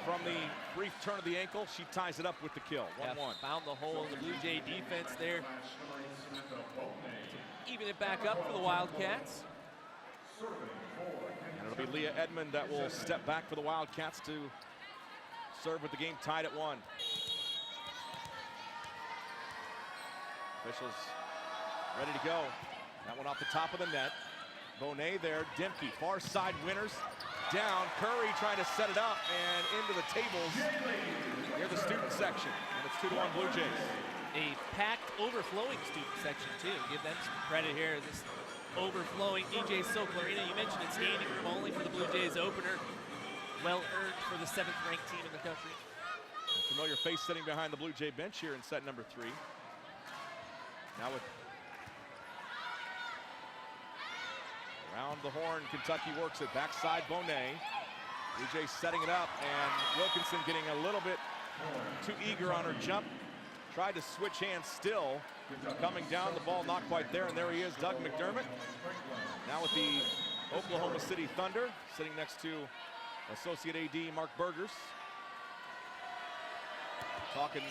from the brief turn of the ankle. She ties it up with the kill. 1-1. Yeah, found the hole in the Blue Jay defense there. Even it back up for the Wildcats. And it'll be Leah Edmond that will step back for the Wildcats to serve with the game tied at 1. Officials ready to go. That one off the top of the net. Bonet there, Dimke, far side winners. Down, Curry trying to set it up and into the tables near the student section. And it's 2-1 Blue Jays. A packed, overflowing student section too. Give them some credit here. This overflowing DJ Sokol Arena. You mentioned it's standing room only for the Blue Jays opener. Well earned for the 7th ranked team in the country. A familiar face sitting behind the Blue Jay bench here in set number 3. Now with around the horn, Kentucky works it. Backside Bonet. Blue Jays setting it up, and Wilkinson getting a little bit too eager on her jump. Tried to switch hands still. Coming down, the ball not quite there, and there he is, Doug McDermott. Now with the Oklahoma City Thunder, sitting next to Associate AD Mark Burgers. Talking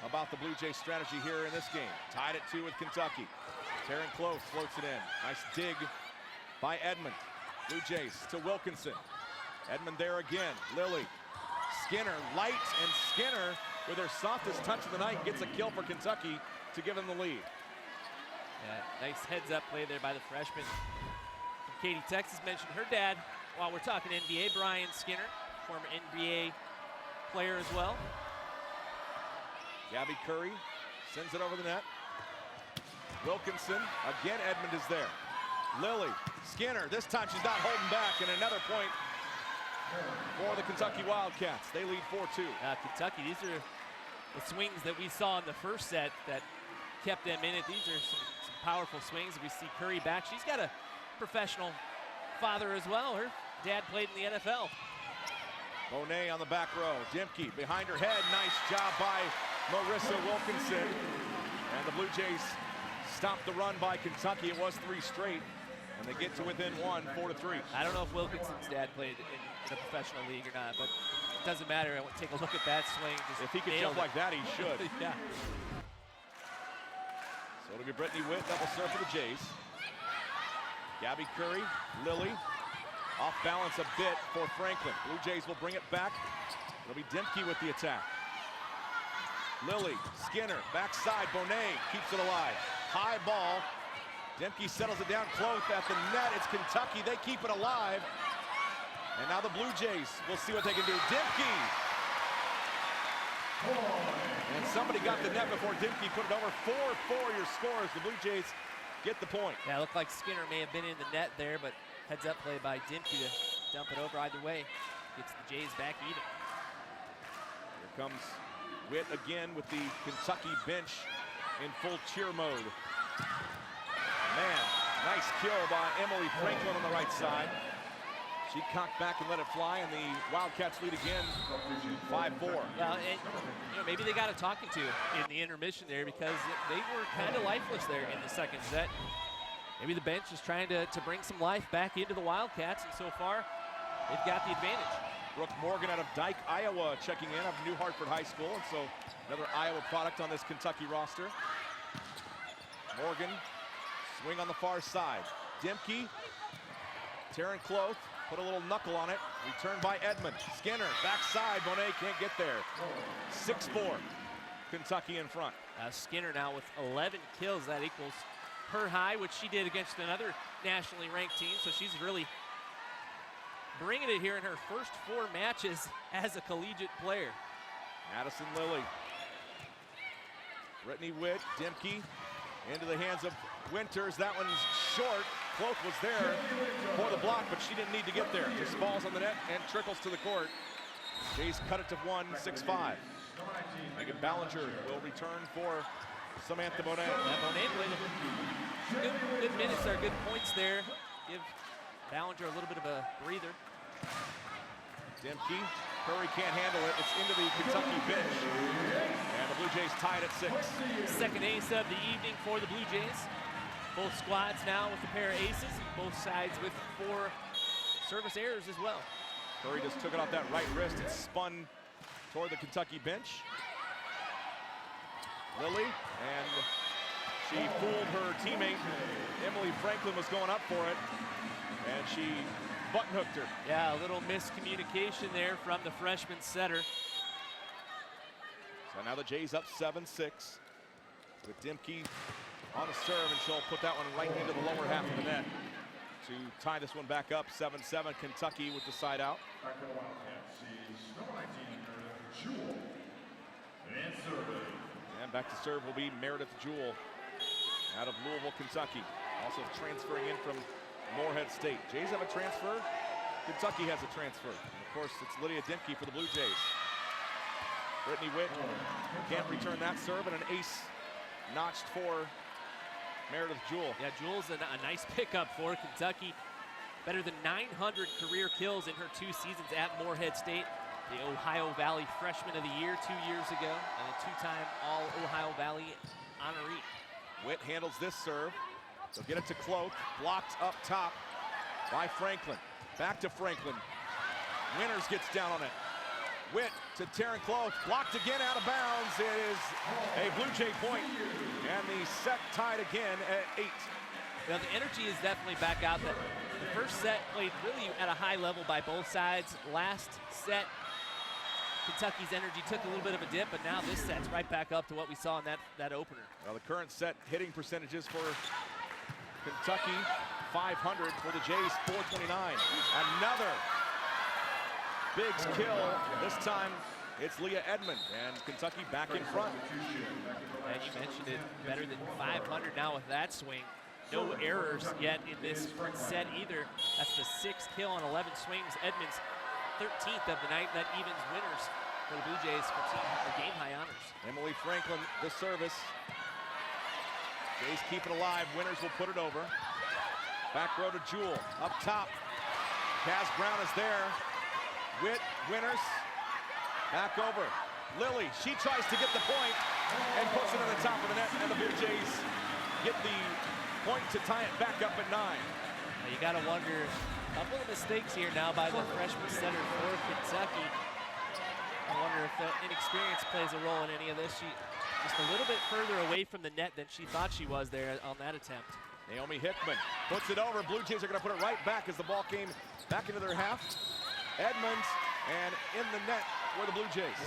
about the Blue Jays strategy here in this game. Tied at 2 with Kentucky. Taryn Close floats it in. Nice dig by Edmond. Blue Jays to Wilkinson. Edmond there again. Lily. Skinner, light, and Skinner with her softest touch of the night gets a kill for Kentucky to give them the lead. Yeah, nice heads-up play there by the freshman from Katy, Texas. Mentioned her dad while we're talking NBA, Brian Skinner, former NBA player as well. Gabby Curry sends it over the net. Wilkinson, again Edmond is there. Lily, Skinner, this time she's not holding back, and another point for the Kentucky Wildcats. They lead 4-2. Kentucky, these are the swings that we saw in the first set that kept them in it. These are some powerful swings. We see Curry back. She's got a professional father as well. Her dad played in the NFL. Bonet on the back row. Dimke behind her head. Nice job by Marissa Wilkinson. And the Blue Jays stopped the run by Kentucky. It was 3 straight. And they get to within 1, 4-3. I don't know if Wilkinson's dad played in a professional league or not, but it doesn't matter. I want to take a look at that swing. If he could jump like that, he should. Yeah. So it'll be Brittany Witt, double serve for the Jays. Gabby Curry, Lily, off balance a bit for Franklin. Blue Jays will bring it back. It'll be Dimke with the attack. Lily, Skinner, backside, Bonet keeps it alive. High ball. Dimke settles it down close at the net. It's Kentucky. They keep it alive. And now the Blue Jays will see what they can do. Dimke. And somebody got the net before Dimke put it over. 4-4 your scores. The Blue Jays get the point. Yeah, it looked like Skinner may have been in the net there, but heads up play by Dimke to dump it over either way. Gets the Jays back even. Here comes Witt again with the Kentucky bench in full cheer mode. Man, nice kill by Emily Franklin on the right side. She cocked back and let it fly, and the Wildcats lead again, 5-4. Well, and, maybe they got a talking to in the intermission there because they were kind of lifeless there in the second set. Maybe the bench is trying to bring some life back into the Wildcats, and so far, they've got the advantage. Brooke Morgan out of Dike, Iowa, checking in of New Hartford High School, and so another Iowa product on this Kentucky roster. Morgan, swing on the far side. Dimke, Taryn Cloth, put a little knuckle on it. Returned by Edmond. Skinner, backside, Bonet can't get there. 6-4, Kentucky in front. Skinner now with 11 kills. That equals her high, which she did against another nationally ranked team, so she's really bringing it here in her first 4 matches as a collegiate player. Madison Lilly. Brittany Witt, Dimke, into the hands of Winters. That one's short. Cloak was there for the block, but she didn't need to get there. Just falls on the net and trickles to the court. Jays cut it to 1, 6-5. Megan Ballinger will return for Samantha Bonet. Yeah, Bonet played good minutes there, good points there. Give Ballinger a little bit of a breather. Dimke, Curry can't handle it. It's into the Kentucky bench. And the Blue Jays tied at 6. Second ace of the evening for the Blue Jays. Both squads now with a pair of aces, both sides with 4 service errors as well. Curry just took it off that right wrist and spun toward the Kentucky bench. Lily, and she fooled her teammate. Emily Franklin was going up for it, and she button hooked her. Yeah, a little miscommunication there from the freshman setter. So now the Jays up 7-6. with Dimke on the serve, and she'll put that one right into the lower half of the net to tie this one back up. 7-7, Kentucky with the side out. Back to the Wildcats is number 19, Jewel. And serving. And back to serve will be Meredith Jewell out of Louisville, Kentucky. Also transferring in from Morehead State. Jays have a transfer. Kentucky has a transfer. And of course, it's Lydia Dimke for the Blue Jays. Brittany Witt can't return that serve, and an ace notched for Meredith Jewell. Yeah, Jewell's a nice pickup for Kentucky. Better than 900 career kills in her 2 seasons at Morehead State. The Ohio Valley Freshman of the Year 2 years ago, and a 2-time All-Ohio Valley honoree. Witt handles this serve. They'll get it to Cloak. Blocked up top by Franklin. Back to Franklin. Winters gets down on it. Witt to Taryn Cloak. Blocked again out of bounds. It is a Blue Jay point. And the set tied again at 8. Now the energy is definitely back out. The first set played really at a high level by both sides. Last set, Kentucky's energy took a little bit of a dip, but now this set's right back up to what we saw in that opener. Now the current set hitting percentages for Kentucky, 500 for the Jays, 429. Another big kill. This time it's Leah Edmond, and Kentucky back in front. And you mentioned it, better than 500 now with that swing. No errors yet in this set either. That's the 6th kill on 11 swings. Edmonds 13th of the night. That evens winners for the Blue Jays for game high honors. Emily Franklin, the service. Jays keep it alive. Winners will put it over. Back row to Jewell. Up top. Kaz Brown is there. Witt, Winners. Back over. Lily, she tries to get the point and puts it on the top of the net. And the Blue Jays get the point to tie it back up at 9. Now you got to wonder, a couple of mistakes here now by the freshman center for Kentucky. I wonder if inexperience plays a role in any of this. She just a little bit further away from the net than she thought she was there on that attempt. Naomi Hickman puts it over. Blue Jays are going to put it right back as the ball came back into their half. Edmonds, and in the net for the Blue Jays.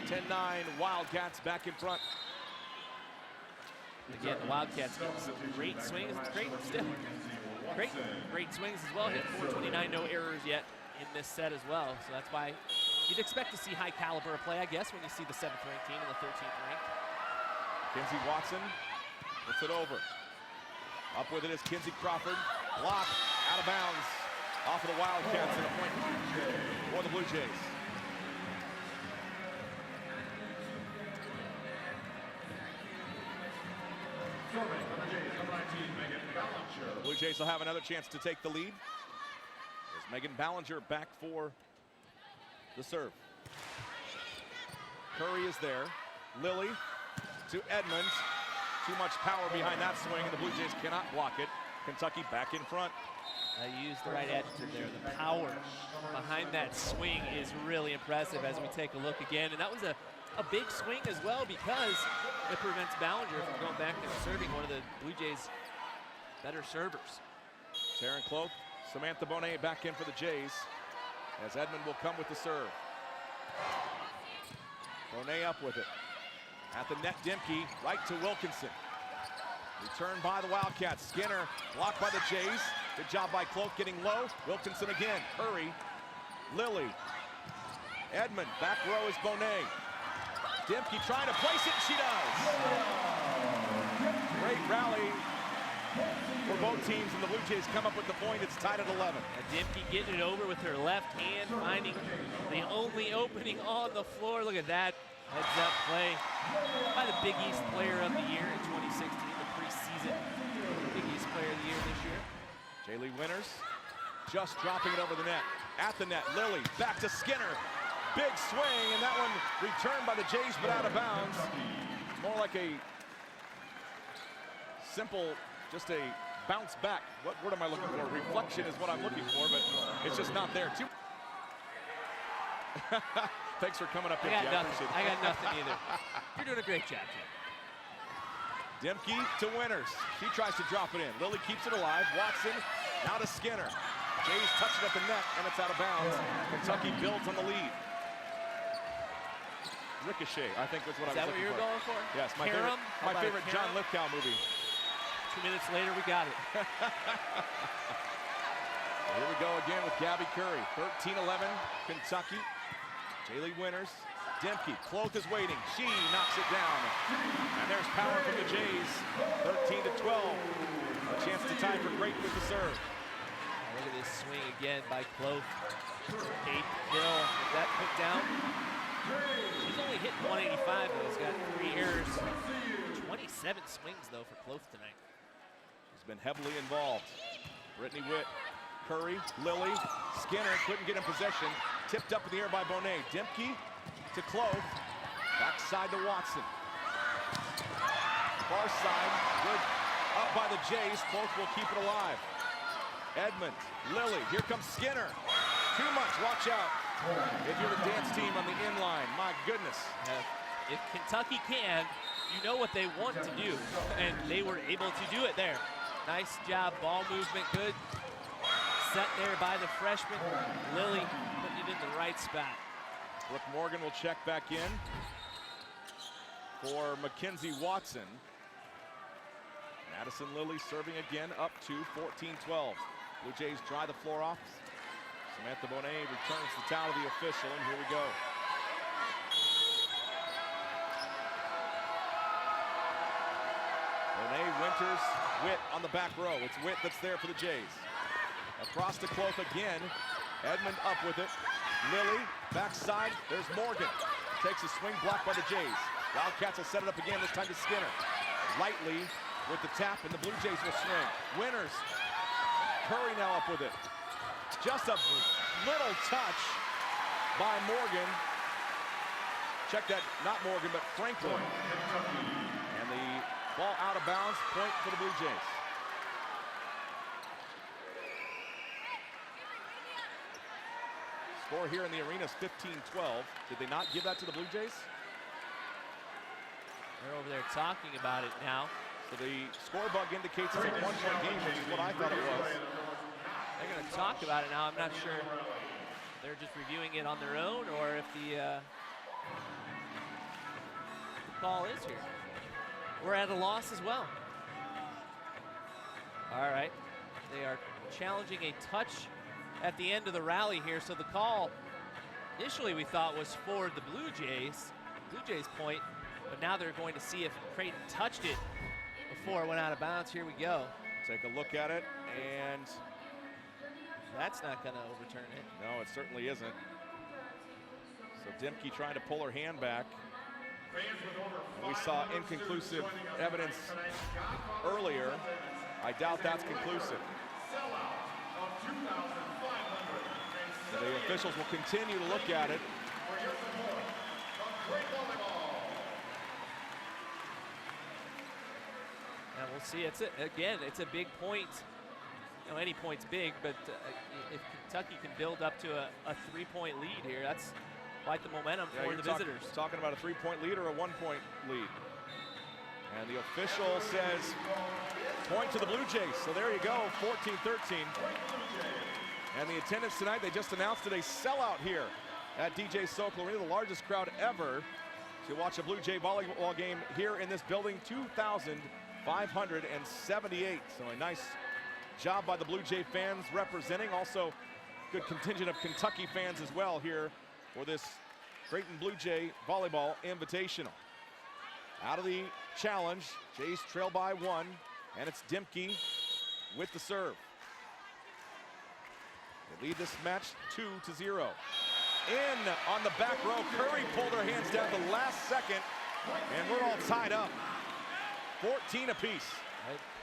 10-9, Wildcats back in front. Again, the Wildcats get some great swings. Creighton still. Creighton, great swings as well. Hit 429, no errors yet in this set as well. So that's why you'd expect to see high caliber play, I guess, when you see the 7th ranked team and the 13th ranked. Kinsey Watson puts it over. Up with it is Kinsey Crawford. Block, out of bounds, off of the Wildcats, and a point for the Blue Jays. The Blue Jays will have another chance to take the lead. There's Megan Ballinger back for the serve. Curry is there. Lily to Edmonds. Too much power behind that swing, and the Blue Jays cannot block it. Kentucky back in front. I used the right adjective there. The power behind that swing is really impressive as we take a look again. And that was a big swing as well because it prevents Ballinger from going back and serving one of the Blue Jays' better servers. Taryn Cloak, Samantha Bonet back in for the Jays as Edmond will come with the serve. Bonet up with it. At the net, Dimke, right to Wilkinson. Return by the Wildcats. Skinner blocked by the Jays. Good job by Cloak getting low. Wilkinson again. Curry. Lily. Edmond. Back row is Bonet. Dimke trying to place it. She does. Great rally for both teams, and the Blue Jays come up with the point. It's tied at 11. And Dimke getting it over with her left hand, finding the only opening on the floor. Look at that. Heads up play by the Big East Player of the Year in 2016, the preseason Big East Player of the Year this year. Jaylee Winters just dropping it over the net. At the net, Lily back to Skinner. Big swing, and that one returned by the Jays, but out of bounds. More like a simple, just a bounce back. What word am I looking for? Reflection is what I'm looking for, but it's just not there. Thanks for coming up here. I got nothing either. You're doing a great job, Jim. Dimke to Winters. She tries to drop it in. Lily keeps it alive. Watson now to Skinner. Jays touch it at the net, and it's out of bounds. Kentucky builds on the lead. Ricochet, I think was what Is I that was what you looking were for. going for? Yes, my Carom? favorite, How my about a favorite John Carom? Lithgow movie. 2 minutes later, we got it. Here we go again with Gabby Curry. 13-11, Kentucky. Jaylee Winters. Demke, Cloth is waiting. She knocks it down. And there's power from the Jays. 13-12. A chance to tie for Creighton with the serve. Look at this swing again by Cloth. 8th kill. Is that put down? She's only hit 185, but has got 3 errors. 27 swings, though, for Cloth tonight. She's been heavily involved. Brittany Witt, Curry, Lily, Skinner couldn't get in possession. Tipped up in the air by Bonet. Demke to Cloth. Backside to Watson. Far side, good up by the Jays. Cloth will keep it alive. Edmond, Lily, here comes Skinner. Too much, watch out. If you're the dance team on the inline, my goodness. If Kentucky can, you know what they want to do, and they were able to do it there. Nice job, ball movement, good. Set there by the freshman. Lily putting it in the right spot. Brooke Morgan will check back in for Mackenzie Watson. Madison Lilly serving again, up to 14-12. Blue Jays dry the floor off. Samantha Bonet returns the towel to the official, and here we go. Bonet, Winters, Witt on the back row. It's Witt that's there for the Jays. Across to Cloth again. Edmond up with it. Lily, backside, there's Morgan. Takes a swing, blocked by the Jays. Wildcats will set it up again, this time to Skinner. Lightly with the tap, and the Blue Jays will swing. Winters. Curry now up with it. Just a little touch by Morgan. Check that, not Morgan, but Franklin. And the ball out of bounds, point for the Blue Jays. Score here in the arena is 15-12. Did they not give that to the Blue Jays? They're over there talking about it now. So the score bug indicates it's a one-point game, which is what I thought it was. They're going to talk about it now. I'm not sure they're just reviewing it on their own or if the call is here. We're at a loss as well. All right. They are challenging a touch at the end of the rally here. So the call initially we thought was for the Blue Jays point, but now they're going to see if Creighton touched it before it went out of bounds. Here we go. Take a look at it, and that's not going to overturn it. no, it certainly isn't. So Demke trying to pull her hand back. And we saw inconclusive evidence earlier. I doubt that's conclusive. So the officials will continue to look at it. And we'll see. It's a big point. You know, any point's big, but if Kentucky can build up to a 3-point lead here, that's quite the momentum for the visitors. Talking about a 3-point lead or a 1-point lead. And the official says point to the Blue Jays. So there you go, 14-13. And the attendance tonight, they just announced it, a sellout here at DJ Sokol Arena, the largest crowd ever to watch a Blue Jay volleyball game here in this building, 2,578. So a nice job by the Blue Jay fans representing. Also, good contingent of Kentucky fans as well here for this Creighton Blue Jay Volleyball Invitational. Out of the challenge, Jays trail by 1, and it's Demke with the serve. They lead this match 2-0. In on the back row, Curry pulled her hands down the last second, and we're all tied up. 14 apiece.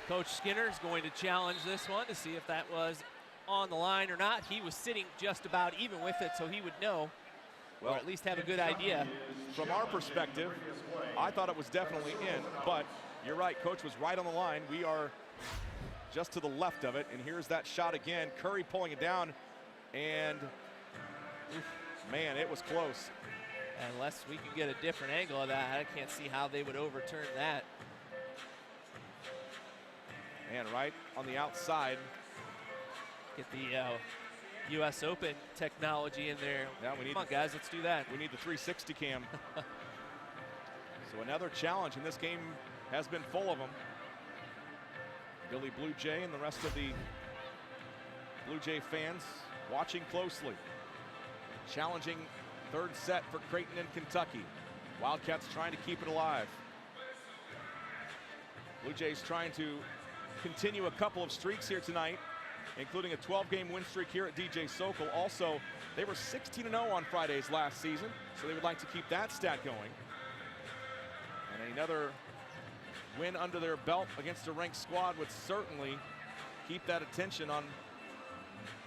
Coach Skinner is going to challenge this one to see if that was on the line or not. He was sitting just about even with it, so he would know, or at least have a good idea. From our perspective, I thought it was definitely in, but you're right, Coach was right on the line. We are just to the left of it, and here's that shot again. Curry pulling it down, and man, it was close. Unless we can get a different angle of that, I can't see how they would overturn that. Man, right on the outside. Get the U.S. Open technology in there. Yeah, we need. Come on, guys, let's do that. We need the 360 cam. So another challenge, and this game has been full of them. Billy Bluejay and the rest of the Bluejay fans watching closely. Challenging third set for Creighton and Kentucky. Wildcats trying to keep it alive. Bluejays trying to continue a couple of streaks here tonight, including a 12-game win streak here at DJ Sokol. Also, they were 16-0 on Fridays last season, so they would like to keep that stat going. And another win under their belt against a ranked squad would certainly keep that attention on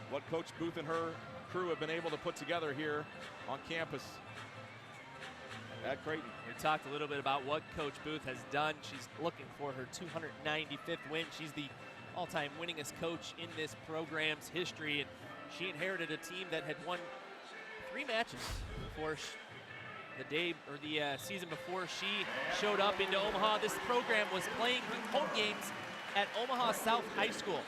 what Coach Booth and her crew have been able to put together here on campus at Creighton. We talked a little bit about what Coach Booth has done. She's looking for her 295th win. She's the all-time winningest coach in this program's history, and she inherited a team that had won 3 matches before the season before she showed up into Omaha. This program was playing home games at Omaha South High School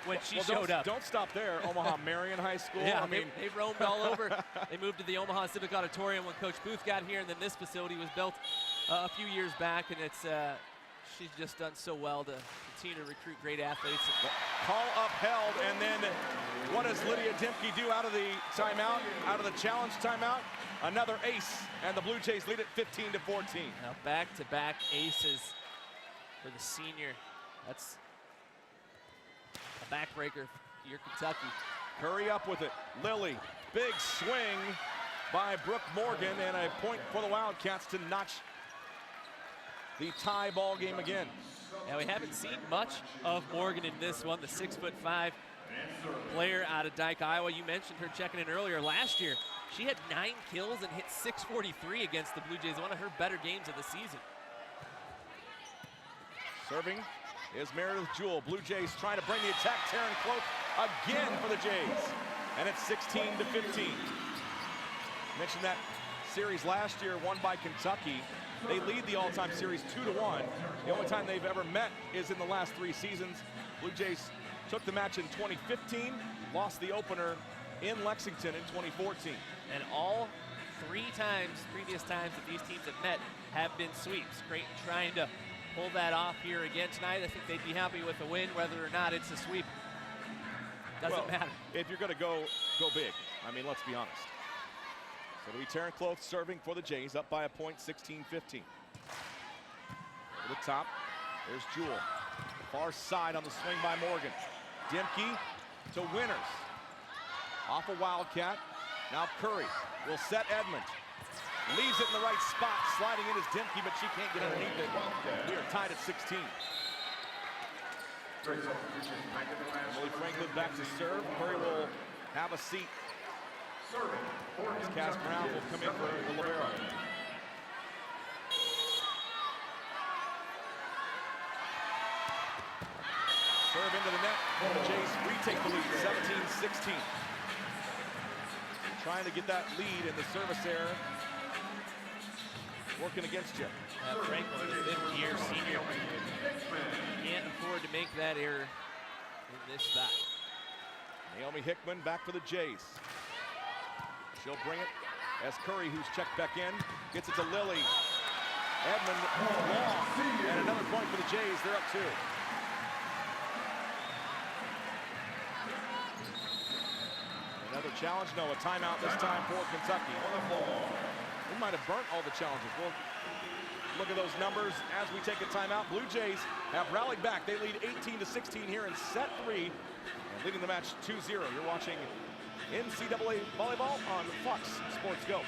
when she showed up. Don't stop there. Omaha Marion High School. Yeah, I mean, they roamed all over. They moved to the Omaha Civic Auditorium when Coach Booth got here, and then this facility was built a few years back, and it's she's just done so well to continue to recruit great athletes. Call upheld, and then what does Lydia Dimke do out of the timeout, out of the challenge timeout? Another ace, and the Blue Jays lead it 15-14. Now back-to-back aces for the senior. That's a backbreaker for your Kentucky. Curry up with it. Lily, big swing by Brooke Morgan, and a point for the Wildcats to notch the tie ball game again. Now we haven't seen much of Morgan in this one, the 6'5" player out of Dike, Iowa. You mentioned her checking in earlier. Last year, she had 9 kills and hit 643 against the Blue Jays, one of her better games of the season. Serving is Meredith Jewell. Blue Jays trying to bring the attack. Taryn Cloak again for the Jays, and it's 16-15. Mentioned that series last year won by Kentucky. They lead the all-time series 2-1. The only time they've ever met is in the last 3 seasons. Blue Jays took the match in 2015, lost the opener in Lexington in 2014. And all 3 previous times that these teams have met have been sweeps. Creighton trying to pull that off here again tonight. I think they'd be happy with a win, whether or not it's a sweep. Doesn't matter. If you're going to go big, I mean, let's be honest. So it'll be Taryn Cloth serving for the Jays, up by a point, 16-15. To the top, there's Jewell. Far side on the swing by Morgan. Dimke to Winners. Off a Wildcat. Now Curry will set Edmond. Leaves it in the right spot. Sliding in is Dimke, but she can't get underneath it. We are tied at 16. Emily Franklin back to serve. Curry will have a seat. As Cass Brown will come in for the libero. Serve into the net. The Jays retake the lead, 17-16. Trying to get that lead in the service error. Working against you. Franklin, the 5th-year senior, can't afford to make that error in this spot. Naomi Hickman back for the Jays. She'll bring it as Curry, who's checked back in, gets it to Lily. Edmond long, and another point for the Jays. They're up 2. Another challenge, no, a timeout this time for Kentucky. We might have burnt all the challenges. We'll look at those numbers as we take a timeout. Blue Jays have rallied back. They lead 18-16 here in set 3, and leading the match 2-0. You're watching NCAA Volleyball on Fox Sports Go.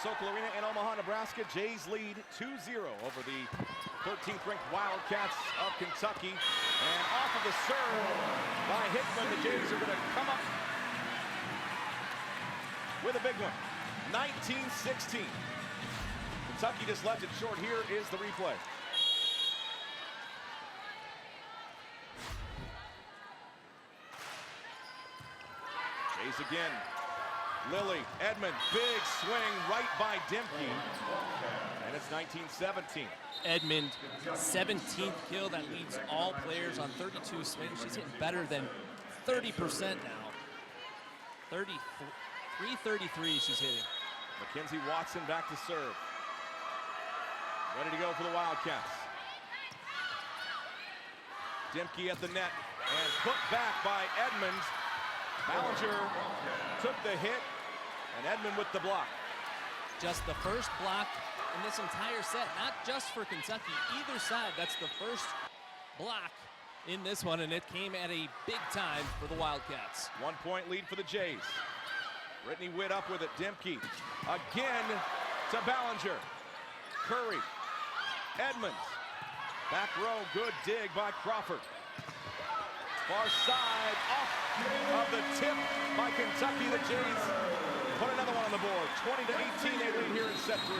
Sokol Arena in Omaha, Nebraska. Jays lead 2-0 over the 13th ranked Wildcats of Kentucky. And off of the serve by Hickman, the Jays are going to come up with a big one. 19-16. Kentucky just left it short. Here is the replay. Jays again. Lilly, Edmond, big swing right by Dimke. And it's 19-17. Edmond, 17th kill. That leads all players on 32 swings. She's hitting better than 30% now. 333 she's hitting. Mackenzie Watson back to serve. Ready to go for the Wildcats. Dimke at the net and put back by Edmond. Ballinger took the hit, and Edmond with the block. Just the first block in this entire set, not just for Kentucky, either side. That's the first block in this one, and it came at a big time for the Wildcats. 1 point lead for the Jays. Brittany Witt up with it. Dimke again to Ballinger. Curry, Edmonds, back row, good dig by Crawford. Far side, off of the tip by Kentucky. The Jays put another one on the board. 20-18, they lead here in set 3.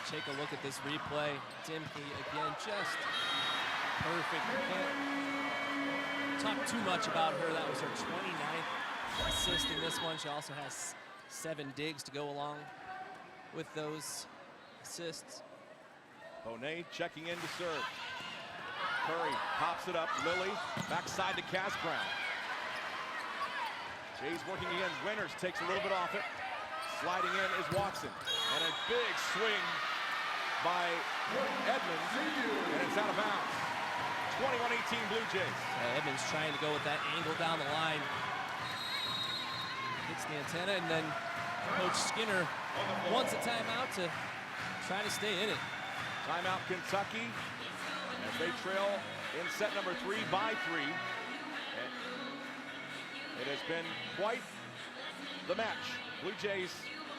Take a look at this replay. Dimke again, just perfect. You can't talk too much about her. That was her 29th assist in this one. She also has 7 digs to go along with those assists. Bonet checking in to serve. Curry pops it up. Lilly backside to Casbrown. Jays working again. Winters takes a little bit off it. Sliding in is Watson. And a big swing by Edmonds. And it's out of bounds. 21-18 Blue Jays. Edmonds trying to go with that angle down the line. Hits the antenna, and then Coach Skinner wants a timeout to try to stay in it. Timeout Kentucky as they trail in set number 3 by 3. It has been quite the match. Blue Jays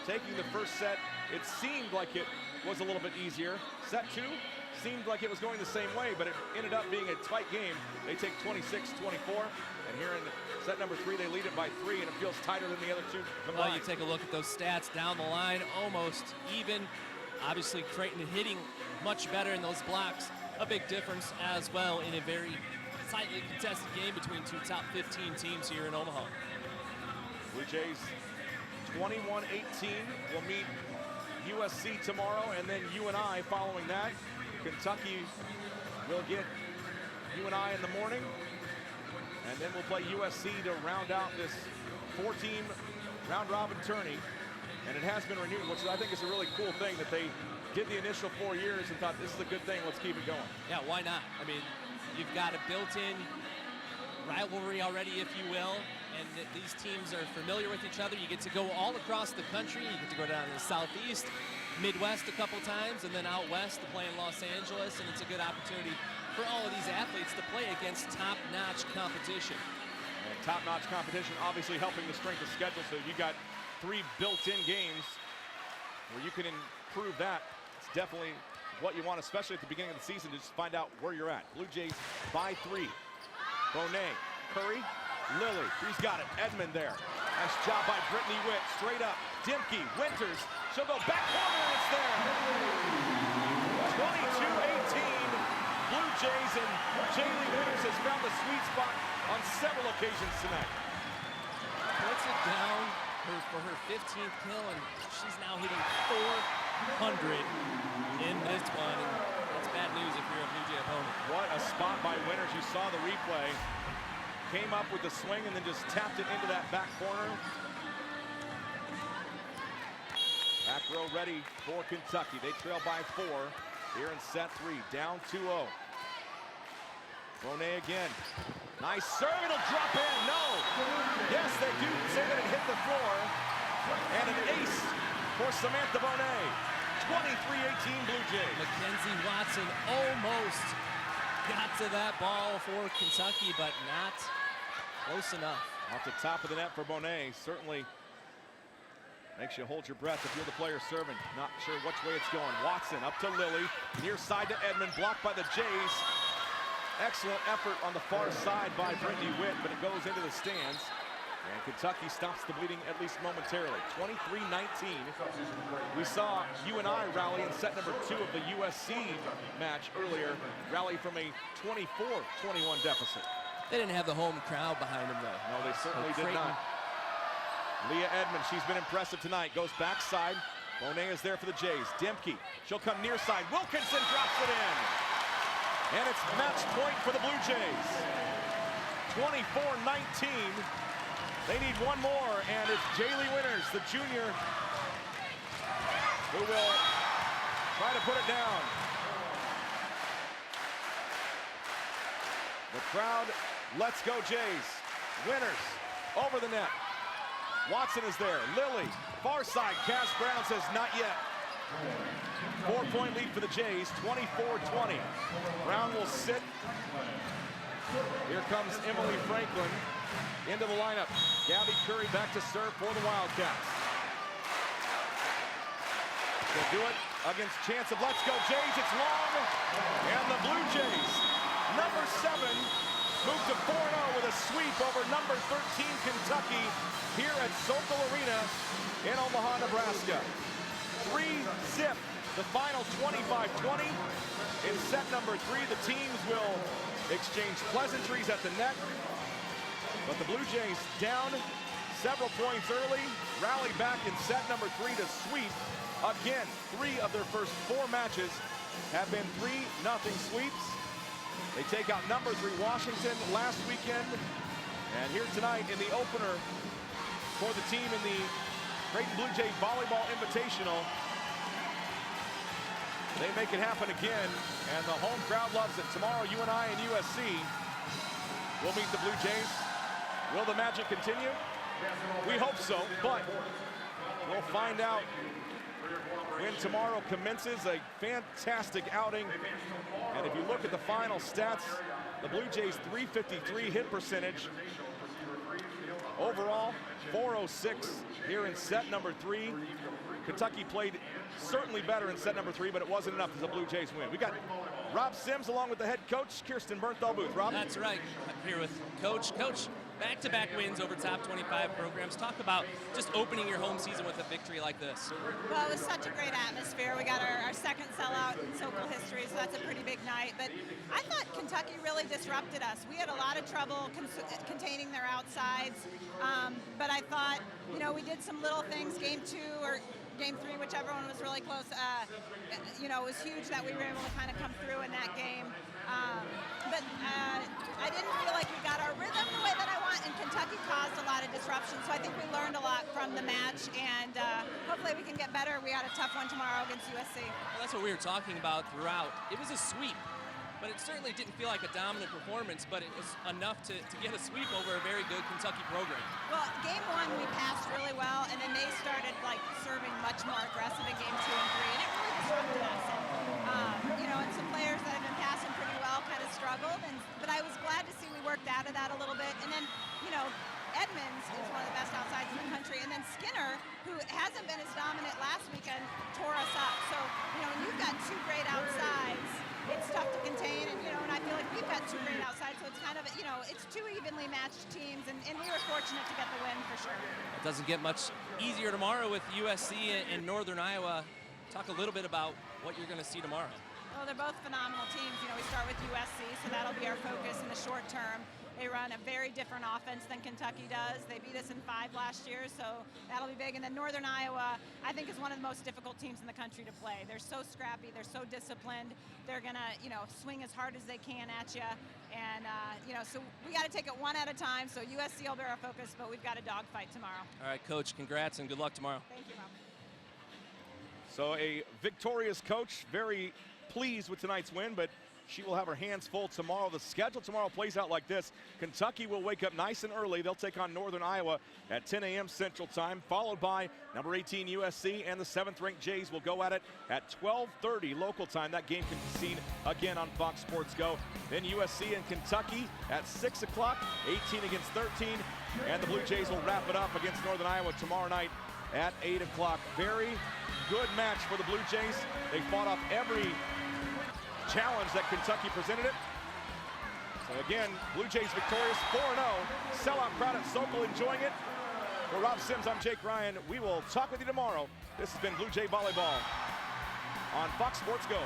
taking the first set. It seemed like it was a little bit easier. Set 2 seemed like it was going the same way, but it ended up being a tight game. They take 26-24, and here in set number 3, they lead it by 3, and it feels tighter than the other two combined. Well, you take a look at those stats down the line, almost even. Obviously, Creighton hitting much better in those blocks. A big difference as well in a very tightly contested game between two top 15 teams here in Omaha. Blue Jays 21-18 will meet USC tomorrow, and then UNI following that. Kentucky will get UNI in the morning, and then we'll play USC to round out this 4-team round-robin tourney. And it has been renewed, which I think is a really cool thing that they did the initial 4 years and thought this is a good thing, let's keep it going. Yeah, why not? I mean, you've got a built-in rivalry already, if you will, and these teams are familiar with each other. You get to go all across the country. You get to go down to the Southeast, Midwest a couple times, and then out west to play in Los Angeles, and it's a good opportunity for all of these athletes to play against top-notch competition. And top-notch competition obviously helping the strength of schedule, so you got 3 built-in games where you can improve that. It's definitely what you want, especially at the beginning of the season, to just find out where you're at. Blue Jays by 3. Bonet, Curry, Lilly, he's got it. Edmond there. Nice job by Brittany Witt. Straight up. Dimke, Winters. She'll go back corner, and it's there. 22-18. Blue Jays, and Jaylee Winters has found the sweet spot on several occasions tonight. Puts it down for her 15th kill, and she's now hitting 400 in this one. And that's bad news if you're a Blue Jay opponent. What a spot by Winters. You saw the replay. Came up with the swing and then just tapped it into that back corner. Back row ready for Kentucky. They trail by 4 here in set 3. Down 2-0. Bonet again. Nice serve. It'll drop in. No. Yes, they do say that it hit the floor. And an ace for Samantha Bonet. 23-18 Blue Jays. Mackenzie Watson almost got to that ball for Kentucky, but not close enough. Off the top of the net for Bonet. Certainly Makes you hold your breath if you're the player serving. Not sure which way it's going. Watson up to Lily. Near side to Edmond. Blocked by the Jays. Excellent effort on the far side by Brittany Witt, but it goes into the stands. And Kentucky stops the bleeding at least momentarily. 23-19. We saw UNI rally in set number 2 of the USC match earlier. Rally from a 24-21 deficit. They didn't have the home crowd behind them, though. No, they certainly did not. Leah Edmond, she's been impressive tonight. Goes backside. Bonet is there for the Jays. Demke, she'll come near side. Wilkinson drops it in. And it's match point for the Blue Jays. 24-19. They need one more, and it's Jaylee Winters, the junior, who will try to put it down. The crowd, let's go Jays. Winters over the net. Watson is there. Lily, far side. Cass Brown says not yet. 4-point lead for the Jays, 24-20. Brown will sit. Here comes Emily Franklin into the lineup. Gabby Curry back to serve for the Wildcats. They'll do it against chance of let's go Jays. It's long. And the Blue Jays, number 7, move to 4-0 with a sweep over number 13 Kentucky here at Sokol Arena in Omaha, Nebraska. 3-zip, the final 25-20. In set number 3, the teams will exchange pleasantries at the net. But the Blue Jays down several points early, rally back in set number 3 to sweep. Again, 3 of their first 4 matches have been 3-0 sweeps. They take out number 3 Washington last weekend. And here tonight in the opener for the team in the Creighton Bluejay Volleyball Invitational. They make it happen again, and the home crowd loves it. Tomorrow, UNI and USC will meet the Blue Jays. Will the magic continue? We hope so, but we'll find out when tomorrow commences. A fantastic outing. And if you look at the final stats, the Blue Jays 353 hit percentage. Overall, 406 here in set number 3. Kentucky played certainly better in set number 3, but it wasn't enough as the Blue Jays win. We got Rob Sims along with the head coach, Kirsten Bernthal Booth. Rob? That's right. I'm here with Coach. Coach, back-to-back wins over top 25 programs. Talk about just opening your home season with a victory like this. Well, it was such a great atmosphere. We got our second sellout in Sokol history, so that's a pretty big night. But I thought Kentucky really disrupted us. We had a lot of trouble containing their outsides. But I thought, you know, we did some little things. Game 2 or Game 3, whichever one was really close. You know, it was huge that we were able to kind of come through in that game. But I didn't feel like we got our rhythm the way that I want, and Kentucky caused a lot of disruption. So I think we learned a lot from the match, and hopefully we can get better. We got a tough one tomorrow against USC. Well, that's what we were talking about throughout. It was a sweep, but it certainly didn't feel like a dominant performance, but it was enough to get a sweep over a very good Kentucky program. Well, Game 1 we passed really well, and then they started like serving much more aggressive in Game 2 and 3, and it really disrupted us. And, you know, and some players that have been passing pretty well kind of struggled, but I was glad to see we worked out of that a little bit. And then, you know, Edmonds is one of the best outsides in the country, and then Skinner, who hasn't been as dominant last weekend, tore us up. So, you know, when you've got 2 great outsides, it's tough to contain, and you know, and I feel like we've got 2 great outsides, so it's kind of, you know, it's 2 evenly matched teams, and we were fortunate to get the win for sure. It doesn't get much easier tomorrow with USC and Northern Iowa. Talk a little bit about what you're going to see tomorrow. Well, they're both phenomenal teams. You know, we start with USC, so that'll be our focus in the short term. They run a very different offense than Kentucky does. They beat us in 5 last year, so that'll be big. And then Northern Iowa, I think, is one of the most difficult teams in the country to play. They're so scrappy. They're so disciplined. They're going to, you know, swing as hard as they can at you. And, you know, so we got to take it one at a time. So USC will be our focus, but we've got a dogfight tomorrow. All right, Coach, congrats and good luck tomorrow. Thank you, Rob. So a victorious coach, very pleased with tonight's win, but she will have her hands full tomorrow. The schedule tomorrow plays out like this. Kentucky will wake up nice and early. They'll take on Northern Iowa at 10 a.m. Central Time, followed by number 18 USC, and the 7th-ranked Jays will go at it at 12:30 local time. That game can be seen again on Fox Sports Go. Then USC and Kentucky at 6 o'clock, 18 against 13, and the Blue Jays will wrap it up against Northern Iowa tomorrow night at 8 o'clock. Very good match for the Blue Jays. They fought off every challenge that Kentucky presented it. So again, Blue Jays victorious, 4-0. Sellout crowd at Sokol enjoying it. For Rob Sims, I'm Jake Ryan. We will talk with you tomorrow. This has been Blue Jay Volleyball on Fox Sports Go.